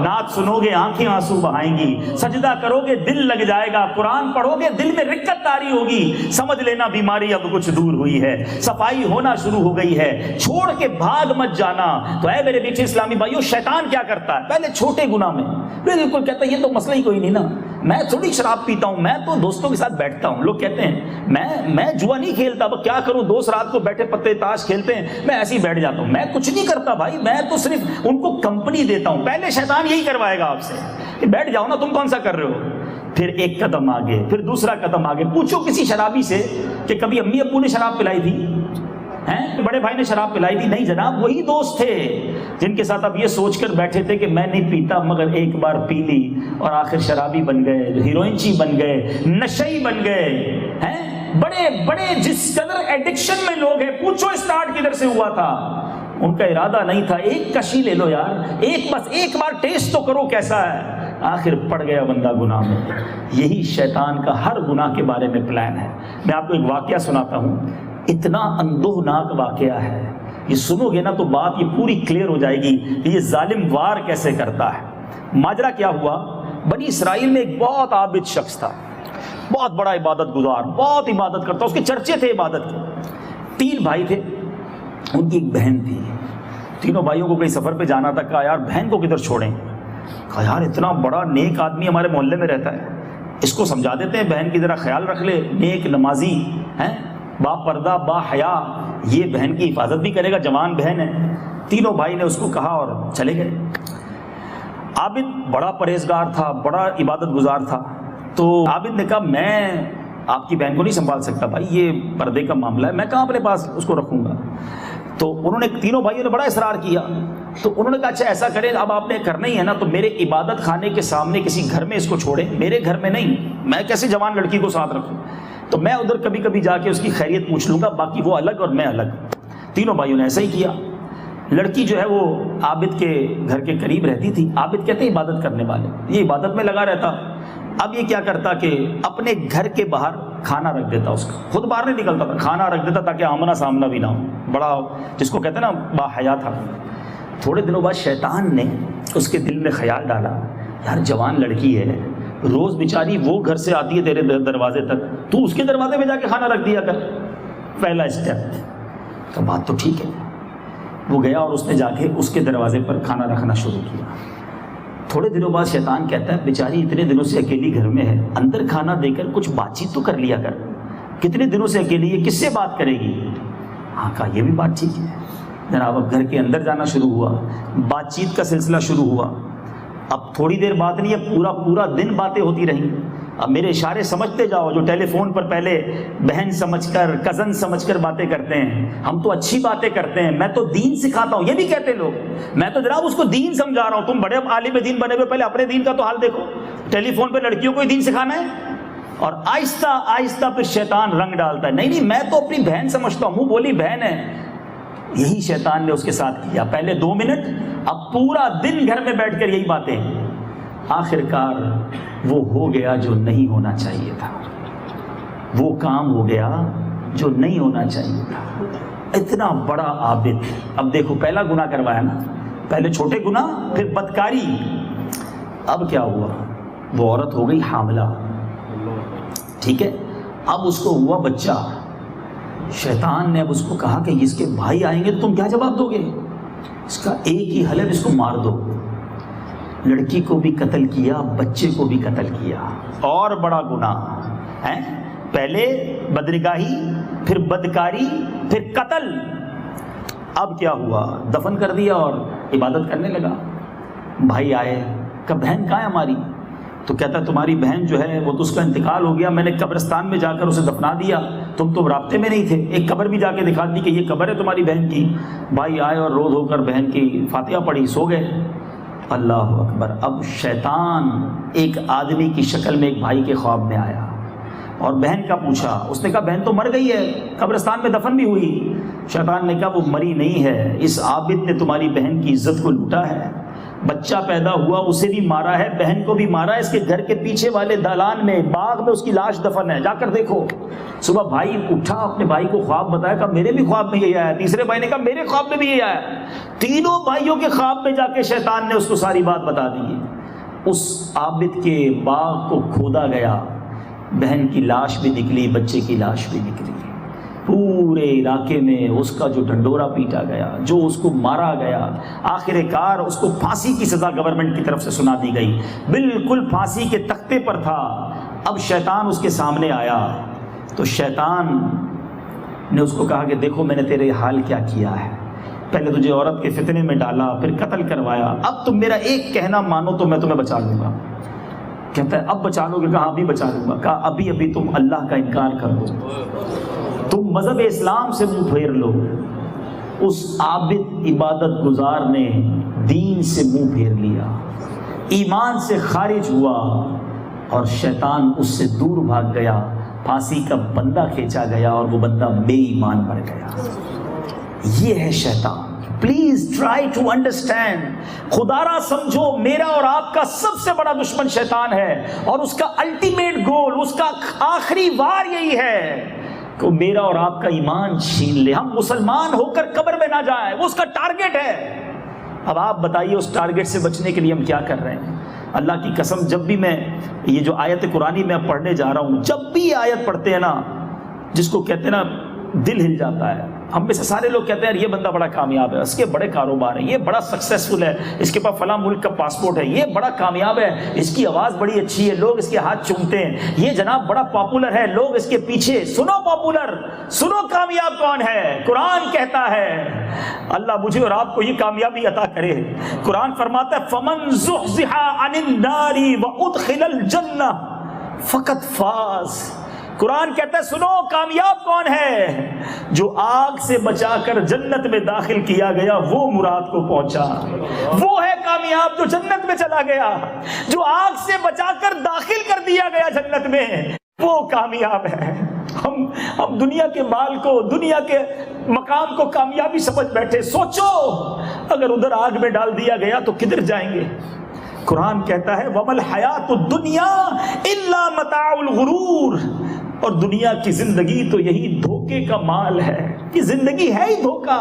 A: نعت سنو گے آنکھیں آنسو بہائیں گی، سجدہ کرو گے دل لگ جائے گا، قرآن پڑھو گے دل میں رقت طاری ہوگی، سمجھ لینا بیماری اب کچھ دور ہوئی ہے، صفائی ہونا شروع ہو گئی ہے۔ چھوڑ کے بھاگ مت جانا۔ تو اے میرے میٹھے اسلامی بھائیو، شیطان کیا کرتا ہے؟ پہلے چھوٹے گناہ میں بالکل کہتا ہے یہ تو مسئلہ ہی کوئی نہیں نا، میں تھوڑی شراب پیتا ہوں، میں تو دوستوں کے ساتھ بیٹھتا ہوں، لوگ کہتے ہیں میں جوا نہیں کھیلتا، اب کیا کروں، دوست رات کو بیٹھے پتے تاش کھیلتے ہیں، میں ایسے ہی بیٹھ جاتا ہوں، میں کچھ نہیں کرتا بھائی، میں تو صرف ان کو کمپنی دیتا ہوں۔ پہلے شیطان یہی کروائے گا آپ سے کہ بیٹھ جاؤ نا، تم کون سا کر رہے ہو؟ پھر ایک قدم آگے، پھر دوسرا قدم آگے۔ پوچھو کسی شرابی سے کہ کبھی امی ابو نے شراب پلائی تھی؟ بڑے بھائی نے شراب پلائی تھی؟ نہیں جناب، وہی دوست تھے جن کے ساتھ اب یہ سوچ کر بیٹھے تھے کہ میں نہیں پیتا مگر ایک بار پی لی، اور آخر شرابی بن گئے، ہیروئنچی بن گئے، نشئی بن گئے۔ بڑے بڑے جس قدر ایڈکشن میں لوگ ہیں، پوچھو اسٹارٹ کدھر سے ہوا تھا؟ ان کا ارادہ نہیں تھا، ایک کشی لے لو یار، بس ایک بار ٹیسٹ تو کرو کیسا ہے، آخر پڑ گیا بندہ گناہ میں۔ یہی شیطان کا ہر گناہ کے بارے میں پلان ہے۔ میں آپ کو ایک واقعہ سناتا ہوں، اتنا اندوہناک واقعہ ہے، یہ سنو گے نا تو بات یہ پوری کلیئر ہو جائے گی کہ یہ ظالم وار کیسے کرتا ہے۔ ماجرا کیا ہوا، بنی اسرائیل میں ایک بہت عابد شخص تھا، بہت بڑا عبادت گزار، بہت عبادت کرتا، اس کے چرچے تھے عبادت کے۔ 3 بھائی تھے، ان کی ایک بہن تھی، تینوں بھائیوں کو کہیں سفر پہ جانا تھا، کہا یار بہن کو کدھر چھوڑیں؟ کہا یار اتنا بڑا نیک آدمی ہمارے محلے میں رہتا ہے، اس کو سمجھا دیتے ہیں بہن کی ذرا خیال رکھ لے، نیک نمازی ہیں، با پردہ با حیا، یہ بہن کی حفاظت بھی کرے گا، جوان بہن ہے۔ تینوں بھائی نے اس کو کہا اور چلے گئے۔ عابد بڑا پرہیزگار تھا، بڑا عبادت گزار تھا، تو عابد نے کہا میں آپ کی بہن کو نہیں سنبھال سکتا بھائی، یہ پردے کا معاملہ ہے، میں کہاں اپنے پاس اس کو رکھوں گا۔ تو انہوں نے، تینوں بھائیوں نے بڑا اصرار کیا، تو انہوں نے کہا اچھا ایسا کریں، اب آپ نے کرنا ہی ہے نا، تو میرے عبادت خانے کے سامنے کسی گھر میں اس کو چھوڑیں، میرے گھر میں نہیں، میں کیسے جوان لڑکی کو ساتھ رکھوں، تو میں ادھر کبھی کبھی جا کے اس کی خیریت پوچھ لوں گا، باقی وہ الگ اور میں الگ۔ تینوں بھائیوں نے ایسا ہی کیا۔ لڑکی جو ہے وہ عابد کے گھر کے قریب رہتی تھی۔ عابد کہتے ہیں عبادت کرنے والے، یہ عبادت میں لگا رہتا۔ اب یہ کیا کرتا کہ اپنے گھر کے باہر کھانا رکھ دیتا، اس کا خود باہر نہیں نکلتا تھا، کھانا رکھ دیتا تاکہ آمنا سامنا بھی نہ ہو، بڑا جس کو کہتے ہیں نا با حیا تھا۔ تھوڑے دنوں بعد شیطان نے اس کے دل میں خیال ڈالا، یار جوان لڑکی ہے، روز بیچاری وہ گھر سے آتی ہے تیرے دروازے تک، تو اس کے دروازے میں جا کے کھانا رکھ دیا کر۔ پہلا اسٹیپ، تو بات تو ٹھیک ہے۔ وہ گیا اور اس نے جا کے اس کے دروازے پر کھانا رکھنا شروع کیا۔ تھوڑے دنوں بعد شیطان کہتا ہے بیچاری اتنے دنوں سے اکیلی گھر میں ہے، اندر کھانا دے کر کچھ بات چیت تو کر لیا کر، کتنے دنوں سے اکیلی ہے، کس سے بات کرے گی؟ ہاں کہا یہ بھی بات ٹھیک ہے۔ جناب اب گھر کے اندر جانا شروع ہوا، بات چیت کا سلسلہ شروع ہوا۔ اب تھوڑی دیر بات نہیں ہے، پورا دن باتیں ہوتی رہیں۔ اب میرے اشارے سمجھتے جاؤ، جو ٹیلی فون پر پہلے بہن سمجھ کر، کزن سمجھ کر باتیں کرتے ہیں، ہم تو اچھی باتیں کرتے ہیں، میں تو دین سکھاتا ہوں، یہ بھی کہتے لوگ، میں تو جناب اس کو دین سمجھا رہا ہوں، تم بڑے عالم دین بنے ہوئے، پہلے اپنے دین کا تو حال دیکھو، ٹیلی فون پہ لڑکیوں کو ہی دین سکھانا ہے۔ اور آہستہ آہستہ پھر شیطان رنگ ڈالتا ہے، نہیں میں تو اپنی بہن سمجھتا ہوں، منہ بولی بہن ہے۔ یہی شیطان نے اس کے ساتھ کیا، پہلے 2 منٹ، اب پورا دن گھر میں بیٹھ کر یہی باتیں۔ آخر کار وہ ہو گیا جو نہیں ہونا چاہیے تھا، وہ کام ہو گیا جو نہیں ہونا چاہیے تھا۔ اتنا بڑا عابد، اب دیکھو پہلا گناہ کروایا نا، پہلے چھوٹے گناہ پھر بدکاری، اب کیا ہوا، وہ عورت ہو گئی حاملہ، ٹھیک ہے، اب اس کو ہوا بچہ۔ شیطان نے اب اس کو کہا کہ اس کے بھائی آئیں گے تو تم کیا جواب دو گے؟ اس کا ایک ہی حل ہے، اس کو مار دو۔ لڑکی کو بھی قتل کیا، بچے کو بھی قتل کیا، اور بڑا گناہ ہے، پہلے بدنگاہی، پھر بدکاری، پھر قتل۔ اب کیا ہوا، دفن کر دیا اور عبادت کرنے لگا۔ بھائی آئے، کہ بہن کہاں ہے ہماری؟ تو کہتا ہے تمہاری بہن جو ہے وہ تو اس کا انتقال ہو گیا، میں نے قبرستان میں جا کر اسے دفنا دیا، تم تو رابطے میں نہیں تھے، ایک قبر بھی جا کے دکھا دی کہ یہ قبر ہے تمہاری بہن کی۔ بھائی آئے اور رو دھو کر بہن کی فاتحہ پڑھی، سو گئے۔ اللہ اکبر۔ اب شیطان ایک آدمی کی شکل میں ایک بھائی کے خواب میں آیا اور بہن کا پوچھا، اس نے کہا بہن تو مر گئی ہے، قبرستان میں دفن بھی ہوئی۔ شیطان نے کہا وہ مری نہیں ہے، اس عابد نے تمہاری بہن کی عزت کو لوٹا ہے، بچہ پیدا ہوا اسے بھی مارا ہے، بہن کو بھی مارا ہے، اس کے گھر کے پیچھے والے دالان میں باغ میں اس کی لاش دفن ہے، جا کر دیکھو۔ صبح بھائی اٹھا، اپنے بھائی کو خواب بتایا، کہا میرے بھی خواب میں یہی آیا۔ تیسرے بھائی نے کہا میرے خواب میں بھی یہی آیا۔ تینوں بھائیوں کے خواب میں جا کے شیطان نے اس کو ساری بات بتا دی۔ اس عابد کے باغ کو کھودا گیا، بہن کی لاش بھی نکلی، بچے کی لاش بھی نکلی، پورے علاقے میں اس کا جو ڈنڈورا پیٹا گیا، جو اس کو مارا گیا، آخر کار اس کو پھانسی کی سزا گورنمنٹ کی طرف سے سنا دی گئی، بالکل پھانسی کے تختے پر تھا۔ اب شیطان اس کے سامنے آیا تو شیطان نے اس کو کہا کہ دیکھو میں نے تیرے حال کیا کیا ہے، پہلے تجھے عورت کے فتنے میں ڈالا، پھر قتل کروایا، اب تم میرا ایک کہنا مانو تو میں تمہیں بچا لوں گا۔ کہتا ہے اب بچا لو گے؟ کہا ابھی بچا لوں گا۔ کہا ابھی تم اللہ کا انکار کر دو، تم مذہب اسلام سے منہ پھیر لو۔ اس عابد عبادت گزار نے دین سے منہ پھیر لیا، ایمان سے خارج ہوا، اور شیطان اس سے دور بھاگ گیا، پھانسی کا بندہ کھینچا گیا اور وہ بندہ بے ایمان مر گیا۔ یہ ہے شیطان۔ پلیز ٹرائی ٹو انڈرسٹینڈ، خدا را سمجھو میرا اور آپ کا سب سے بڑا دشمن شیطان ہے، اور اس کا الٹیمیٹ گول، اس کا آخری وار یہی ہے کہ میرا اور آپ کا ایمان چھین لے، ہم مسلمان ہو کر قبر میں نہ جائیں، وہ اس کا ٹارگٹ ہے۔ اب آپ بتائیے اس ٹارگٹ سے بچنے کے لیے ہم کیا کر رہے ہیں؟ اللہ کی قسم، جب بھی میں یہ جو آیت قرآنی میں پڑھنے جا رہا ہوں، جب بھی آیت پڑھتے ہیں نا، جس کو کہتے ہیں نا دل ہل جاتا ہے، ہم میں سے سارے لوگ کہتے ہیں یہ بندہ بڑا کامیاب ہے، اس کے بڑے کاروبار ہیں، یہ بڑا سکسیسفل ہے، اس کے پاس فلاں ملک کا پاسپورٹ ہے، یہ بڑا کامیاب ہے، اس کی آواز بڑی اچھی ہے، لوگ اس کے ہاتھ چومتے ہیں، یہ جناب بڑا پاپولر ہے، لوگ اس کے پیچھے۔ سنو پاپولر، سنو کامیاب کون ہے؟ قرآن کہتا ہے، اللہ مجھے اور آپ کو یہ کامیابی عطا کرے۔ قرآن فرماتا ہے فَمَن زُحْزِحَ عَنِ النَّارِ وَأُدْخِلَ الْجَنَّةَ فَقَدْ فَازَ۔ قرآن کہتا ہے سنو کامیاب کون ہے؟ جو آگ سے بچا کر جنت میں داخل کیا گیا وہ مراد کو پہنچا، وہ ہے کامیاب جو جنت میں چلا گیا۔ جو آگ سے بچا کر داخل کر دیا گیا جنت میں وہ کامیاب ہے۔ ہم دنیا کے مال کو، دنیا کے مقام کو کامیابی سمجھ بیٹھے۔ سوچو اگر ادھر آگ میں ڈال دیا گیا تو کدھر جائیں گے؟ قرآن کہتا ہے وَمَا الْحَيَاةُ الدُّنْيَا إِلَّا مَتَاعُ الْغُرُورِ، اور دنیا کی زندگی تو یہی دھوکے کا مال ہے، کہ زندگی ہے ہی دھوکا،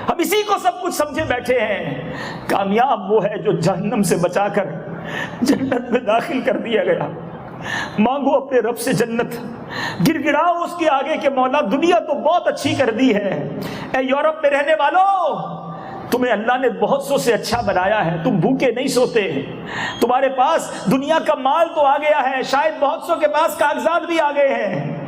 A: ہم اسی کو سب کچھ سمجھے بیٹھے ہیں۔ کامیاب وہ ہے جو جہنم سے بچا کر جنت میں داخل کر دیا گیا۔ مانگو اپنے رب سے جنت، گر گڑاؤ اس کے آگے کہ مولا دنیا تو بہت اچھی کر دی ہے۔ اے یورپ میں رہنے والوں، تمہیں اللہ نے بہت سو سے اچھا بنایا ہے، تم بھوکے نہیں سوتے، تمہارے پاس دنیا کا مال تو آ گیا ہے، شاید بہت سو کے پاس کاغذات بھی آ گئے ہیں،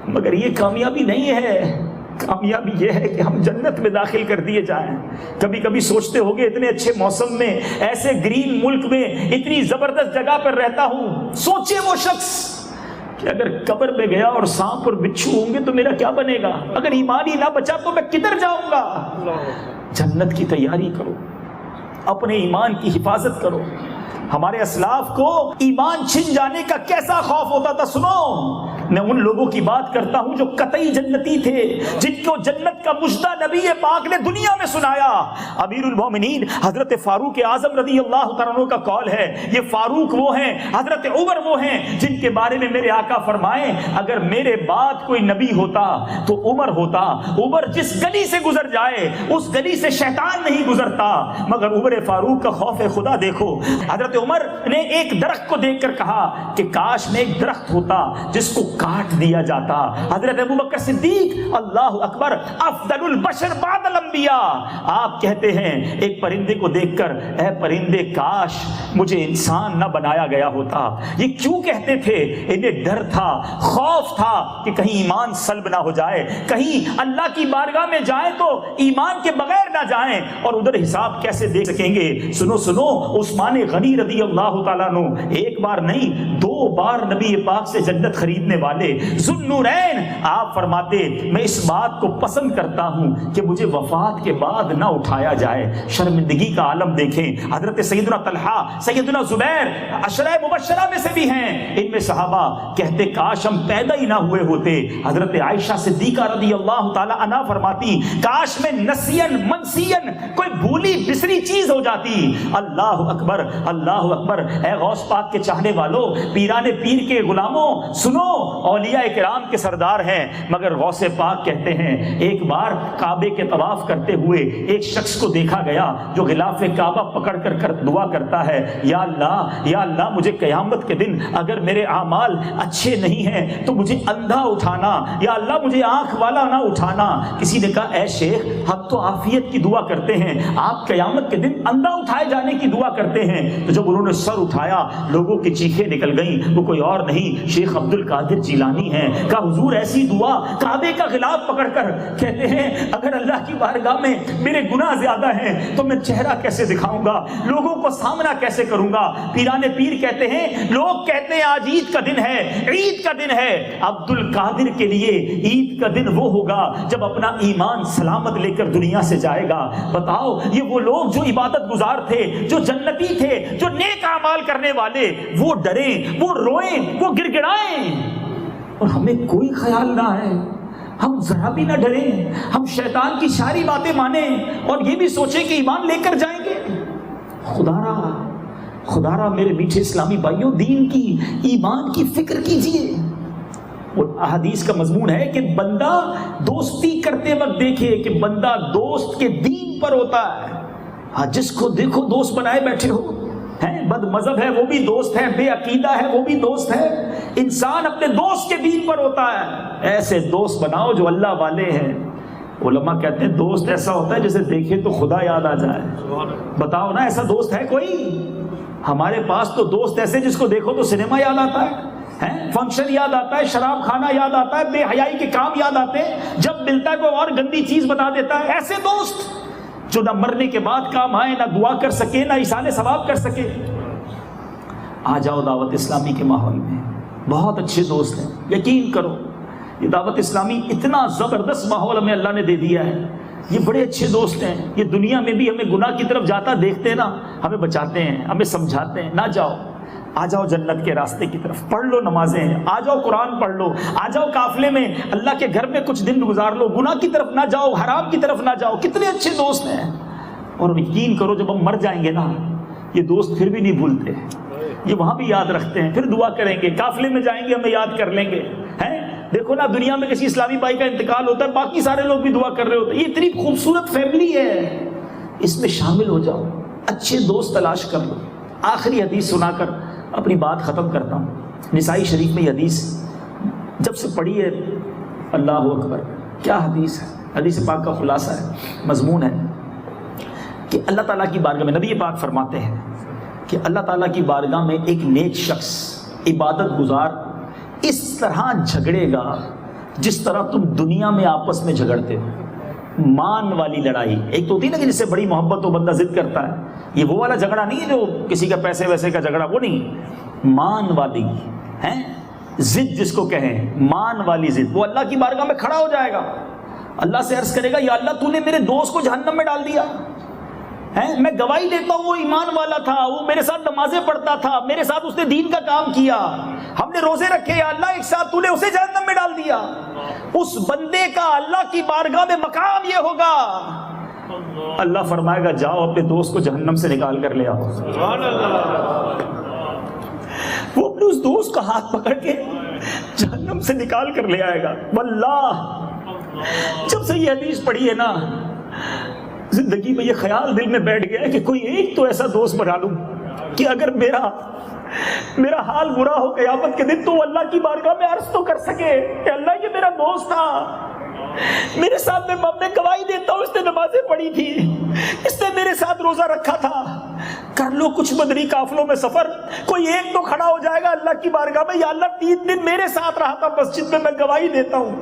A: مگر یہ کامیابی نہیں ہے۔ کامیابی یہ ہے کہ ہم جنت میں داخل کر دیے جائیں۔ کبھی کبھی سوچتے ہوگے اتنے اچھے موسم میں، ایسے گرین ملک میں، اتنی زبردست جگہ پر رہتا ہوں، سوچے وہ شخص کہ اگر قبر میں گیا اور سانپ اور بچھو ہوں گے تو میرا کیا بنے گا؟ اگر ایمان ہی نہ بچا تو میں کدھر جاؤں گا؟ جنت کی تیاری کرو، اپنے ایمان کی حفاظت کرو۔ ہمارے اسلاف کو ایمان چھن جانے کا کیسا خوف ہوتا تھا۔ سنو، میں ان لوگوں کی بات کرتا ہوں جو قطعی جنتی تھے، جن کو جنت کا مژدہ نبی پاک نے دنیا میں سنایا۔ امیر المومنین حضرت فاروق اعظم رضی اللہ تعالیٰ عنہ کا قول ہے، یہ فاروق وہ ہیں، حضرت عمر وہ ہیں جن کے بارے میں میرے آقا فرمائے اگر میرے بعد کوئی نبی ہوتا تو عمر ہوتا۔ عمر جس گلی سے گزر جائے اس گلی سے شیطان نہیں گزرتا، مگر عمر فاروق کا خوف خدا دیکھو۔ حضرت عمر نے ایک درخت کو دیکھ کر کہا کہ کاش میں ایک درخت ہوتا جس کو کاٹ دیا جاتا۔ حضرت ابوبکر صدیق اللہ اکبر افضل البشر بعد الانبیاء، آپ کہتے ہیں ایک پرندے کو دیکھ کر اے پرندے کاش مجھے انسان نہ بنایا گیا ہوتا۔ یہ کیوں کہتے تھے؟ انہیں ڈر تھا، خوف تھا کہ کہیں ایمان سلب نہ ہو جائے، کہیں اللہ کی بارگاہ میں جائیں تو ایمان کے بغیر نہ جائیں، اور ادھر حساب کیسے دے سکیں گے۔ سنو سنو، عثمان غنی رضی اللہ تعالیٰ عنہ ایک بار نہیں 2 بار نبی پاک سے جنت خریدنے والے، ذوالنورین، آپ فرماتے میں اس بات کو پسند کرتا ہوں کہ مجھے وفات کے بعد نہ اٹھایا جائے۔ شرمندگی کا عالم دیکھیں، حضرت سیدنا طلحہ، سیدنا زبیر عشرہ مبشرہ میں سے بھی ہیں، ان میں صحابہ کہتے کاش ہم پیدا ہی نہ ہوئے ہوتے۔ حضرت عائشہ صدیقہ رضی اللہ تعالی عنہا فرماتی کاش میں نسین منسین کوئی بھولی بسری چیز ہو جاتی۔ اللہ اکبر، اللہ اکبر۔ اے غوث پاک کے چاہنے والوں، پیران پیر کے غلاموں، سنو، اولیاء کرام کے سردار ہیں، مگر غوث پاک کہتے ہیں ایک بار کعبے کے طواف کرتے ہوئے ایک شخص کو دیکھا گیا جو غلاف کعبہ پکڑ کر دعا کرتا ہے، یا اللہ مجھے قیامت کے دن اگر میرے اعمال اچھے نہیں ہیں تو مجھے اندھا اٹھانا، یا اللہ مجھے آنکھ والا نہ اٹھانا۔ کسی نے کہا اے شیخ ہم تو عافیت کی دعا کرتے ہیں، آپ قیامت کے دن اندھا اٹھائے جانے کی دعا کرتے ہیں۔ تو جب انہوں نے سر اٹھایا لوگوں کی چیخیں نکل گئیں، وہ کوئی اور نہیں شیخ عبد القادر جیلانی ہیں۔ کہا حضور ایسی دعا، کعبے کا غلاف پکڑ کر کہتے ہیں اگر اللہ کی بارگاہ میں میرے گناہ زیادہ ہیں تو میں چہرہ کیسے دکھاؤں گا، لوگوں کو سامنا کیسے کروں گا۔ پیران پیر کہتے ہیں لوگ کہتے ہیں آج عید کا دن ہے، عید کا دن ہے، عبد القادر کے لیے عید کا دن وہ ہوگا جب اپنا ایمان سلامت لے کر دنیا سے جائے گا۔ بتاؤ یہ وہ لوگ جو عبادت گزار تھے، جو جنتی تھے، جو نیک اعمال کرنے والے، وہ ڈریں، وہ روئیں، وہ گڑ گڑائیں، اور ہمیں کوئی خیال نہ ہے، ہم ذرا بھی نہ ڈریں، ہم شیطان کی ساری باتیں مانیں اور یہ بھی سوچیں کہ ایمان لے کر جائیں گے۔ خدا را میرے میٹھے اسلامی بھائیوں، دین کی، ایمان کی فکر کیجئے۔ اور احادیث کا مضمون ہے کہ بندہ دوستی کرتے وقت دیکھے کہ بندہ دوست کے دین پر ہوتا ہے۔ ہاں جس کو دیکھو دوست بنائے بیٹھے ہو، ہیں بد مذہب ہے وہ بھی دوست ہے، بے عقیدہ ہے وہ بھی دوست ہے۔ انسان اپنے دوست کے دین پر ہوتا ہے۔ ایسے دوست بناؤ جو اللہ والے ہیں، علماء کہتے ہیں دوست ایسا ہوتا ہے جسے دیکھے تو خدا یاد آ جائے. بتاؤ نا ایسا دوست ہے کوئی؟ ہمارے پاس تو دوست ایسے جس کو دیکھو تو سنیما یاد آتا ہے، فنکشن یاد آتا ہے، شراب کھانا یاد آتا ہے، بے حیائی کے کام یاد آتے ہیں، جب ملتا ہے کوئی اور گندی چیز بتا دیتا ہے. ایسے دوست جو نہ مرنے کے بعد کام آئے، نہ دعا کر سکے، نہ ایصال ثواب کر سکے. آ جاؤ دعوت اسلامی کے ماحول میں، بہت اچھے دوست ہیں. یقین کرو یہ دعوت اسلامی اتنا زبردست ماحول ہمیں اللہ نے دے دیا ہے. یہ بڑے اچھے دوست ہیں. یہ دنیا میں بھی ہمیں گناہ کی طرف جاتا دیکھتے ہیں نا، ہمیں بچاتے ہیں، ہمیں سمجھاتے ہیں. نہ جاؤ، آ جاؤ جنت کے راستے کی طرف، پڑھ لو نمازیں، آ جاؤ قرآن پڑھ لو، آ جاؤ قافلے میں اللہ کے گھر میں کچھ دن گزار لو، گناہ کی طرف نہ جاؤ، حرام کی طرف نہ جاؤ. کتنے اچھے دوست ہیں. اور یقین کرو جب ہم مر جائیں گے نا، یہ دوست پھر بھی نہیں بھولتے، یہ وہاں بھی یاد رکھتے ہیں، پھر دعا کریں گے، قافلے میں جائیں گے ہمیں یاد کر لیں گے. دیکھو نا دنیا میں کسی اسلامی بھائی کا انتقال ہوتا ہے، باقی سارے لوگ بھی دعا کر رہے ہوتے ہیں. یہ اتنی خوبصورت فیملی ہے، اس میں شامل ہو جاؤ، اچھے دوست تلاش کر لو. آخری حدیث سنا کر اپنی بات ختم کرتا ہوں. نسائی شریف میں یہ حدیث جب سے پڑھی ہے، اللہ اکبر کیا حدیث ہے. حدیث پاک کا خلاصہ ہے، مضمون ہے کہ اللہ تعالیٰ کی بارگاہ میں نبی پاک فرماتے ہیں کہ اللہ تعالیٰ کی بارگاہ میں ایک نیک شخص عبادت گزار اس طرح جھگڑے گا جس طرح تم دنیا میں آپس میں جھگڑتے ہو. مان والی لڑائی ایک تو ہوتی ہے نا کہ جس سے بڑی محبت ہو بندہ ضد کرتا ہے، یہ وہ والا جھگڑا نہیں ہے جو کسی کا پیسے ویسے کا جھگڑا، وہ نہیں. مان والی ضد جس کو کہیں، مان والی ضد، وہ اللہ کی بارگاہ میں کھڑا ہو جائے گا، اللہ سے عرض کرے گا یا اللہ تو نے میرے دوست کو جہنم میں ڈال دیا. میں گواہی دیتا ہوں وہ ایمان والا تھا، وہ میرے ساتھ نمازیں پڑھتا تھا، میرے ساتھ اس نے دین کا کام کیا، ہم نے روزے رکھے، یا اللہ ایک ساتھ تو نے اسے جہنم میں ڈال دیا. اس بندے کا اللہ کی بارگاہ میں مقام یہ ہوگا، اللہ فرمائے گا جاؤ اپنے دوست کو جہنم سے نکال کر لے آؤ. وہ اپنے اس دوست کا ہاتھ پکڑ کے جہنم سے نکال کر لے آئے گا. واللہ جب سے یہ حدیث پڑھی ہے نا، زندگی میں یہ خیال دل میں بیٹھ گیا ہے کہ کوئی ایک تو ایسا دوست بنا لوں کہ اگر میرا حال برا ہو قیامت کے دن تو وہ اللہ کی بارگاہ میں عرض تو کر سکے کہ اللہ یہ میرا دوست تھا، میرے ساتھ میں گواہی دیتا ہوں اس نے نمازیں پڑھی تھی، اس نے میرے ساتھ روزہ رکھا تھا. کر لو کچھ مدنی قافلوں میں سفر، کوئی ایک تو کھڑا ہو جائے گا اللہ کی بارگاہ میں، یا اللہ 3 دن میرے ساتھ رہا تھا مسجد میں گواہی دیتا ہوں.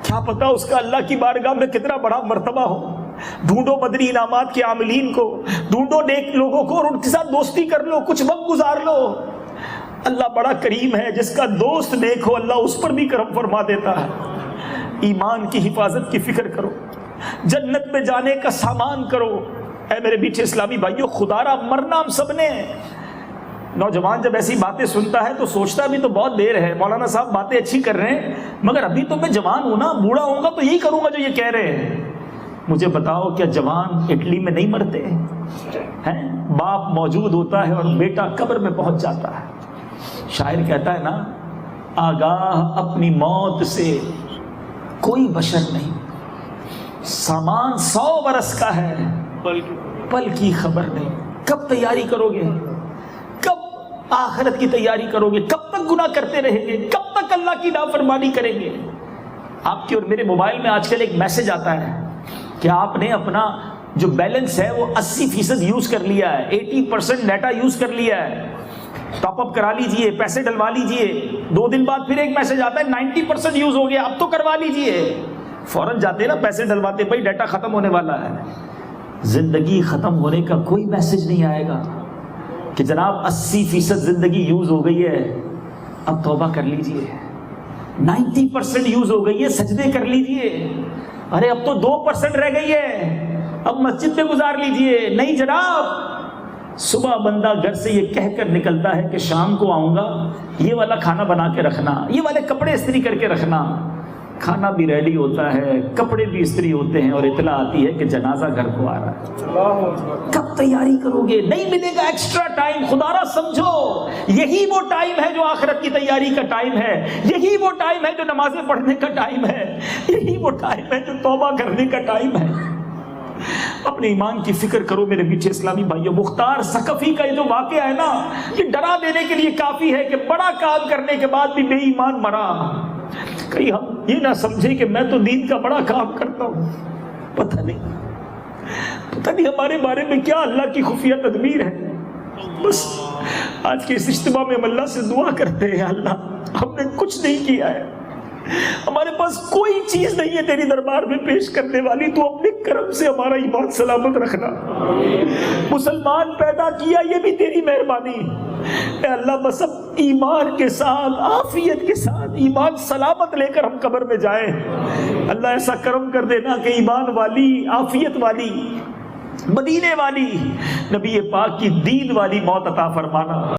A: کیا پتا اس کا اللہ کی بارگاہ میں کتنا بڑا مرتبہ ہو. ڈھونڈو مدنی انعامات کے عاملین کو، ڈھونڈو نیک لوگوں کو اور ان کے ساتھ دوستی کر لو، کچھ وقت گزار لو. اللہ بڑا کریم ہے، جس کا دوست نیک ہو اللہ اس پر بھی کرم فرما دیتا ہے. ایمان کی حفاظت کی فکر کرو، جنت میں جانے کا سامان کرو. اے میرے میٹھے اسلامی بھائیوں، خدا را مرنا ہم سب نے. نوجوان جب ایسی باتیں سنتا ہے تو سوچتا بھی تو بہت دیر ہے، مولانا صاحب باتیں اچھی کر رہے ہیں مگر ابھی تو میں جوان ہوں نا، بوڑھا ہوں گا تو یہی کروں گا جو یہ کہہ رہے ہیں. مجھے بتاؤ کیا جوان اٹلی میں نہیں مرتے ہیں؟ باپ موجود ہوتا ہے اور بیٹا قبر میں پہنچ جاتا ہے. شاعر کہتا ہے نا، آگاہ اپنی موت سے کوئی بشر نہیں، سامان 100 برس کا ہے پل کی خبر نہیں. کب تیاری کرو گے؟ کب آخرت کی تیاری کرو گے؟ کب تک گناہ کرتے رہیں گے؟ کب تک اللہ کی نافرمانی کریں گے؟ آپ کے اور میرے موبائل میں آج کل ایک میسج آتا ہے کہ آپ نے اپنا جو بیلنس ہے وہ 80% یوز کر لیا ہے، 80% ڈیٹا یوز کر لیا ہے، ٹاپ اپ کرا لیجئے، پیسے ڈلوا لیجئے. 2 دن بعد پھر ایک میسج آتا ہے 90% یوز ہو گیا، اب تو کروا لیجئے. فوراً جاتے نا پیسے ڈلواتے، بھائی ڈیٹا ختم ہونے والا ہے. زندگی ختم ہونے کا کوئی میسج نہیں آئے گا کہ جناب 80% زندگی یوز ہو گئی ہے، اب توبہ کر لیجئے. 90% یوز ہو گئی ہے، سجدے کر لیجئے. ارے اب تو 2% رہ گئی ہے، اب مسجد میں گزار لیجئے. نہیں جناب، صبح بندہ گھر سے یہ کہہ کر نکلتا ہے کہ شام کو آؤں گا، یہ والا کھانا بنا کے رکھنا، یہ والے کپڑے استری کر کے رکھنا. کھانا بھی ریڈی ہوتا ہے، کپڑے بھی استری ہوتے ہیں اور اطلاع آتی ہے کہ جنازہ گھر کو آ رہا ہے. کب تیاری کرو گے؟ نہیں ملے گا ایکسٹرا ٹائم. خدا را سمجھو یہی وہ ٹائم ہے جو آخرت کی تیاری کا ٹائم ہے، یہی وہ ٹائم ہے جو نمازیں پڑھنے کا ٹائم ہے، یہی وہ ٹائم ہے جو توبہ کرنے کا ٹائم ہے. اپنے ایمان کی فکر کرو میرے میٹھے اسلامی بھائیوں. مختار ثقفی کا یہ جو واقعہ ہے نا، یہ ڈرا دینے کے لیے کافی ہے کہ بڑا کام کرنے کے بعد بھی بے ایمان مرا. کہیں ہم یہ نہ سمجھے کہ میں تو دین کا بڑا کام کرتا ہوں، پتہ نہیں ہمارے بارے میں کیا اللہ کی خفیہ تدبیر ہے۔ بس آج کے اس اجتماع میں ہم اللہ سے دعا کرتے ہیں، اللہ ہم نے کچھ نہیں کیا ہے، ہمارے پاس کوئی چیز نہیں ہے تیری دربار میں پیش کرنے والی، تو اپنے کرم سے ہمارا ایمان سلامت رکھنا۔ مسلمان پیدا کیا یہ بھی تیری مہربانی، اے اللہ بس اب ایمان کے ساتھ، عافیت کے ساتھ، ایمان سلامت لے کر ہم قبر میں جائیں۔ اللہ ایسا کرم کر دینا کہ ایمان والی، عافیت والی، مدینے والی، نبی پاک کی دین والی موت عطا فرمانا۔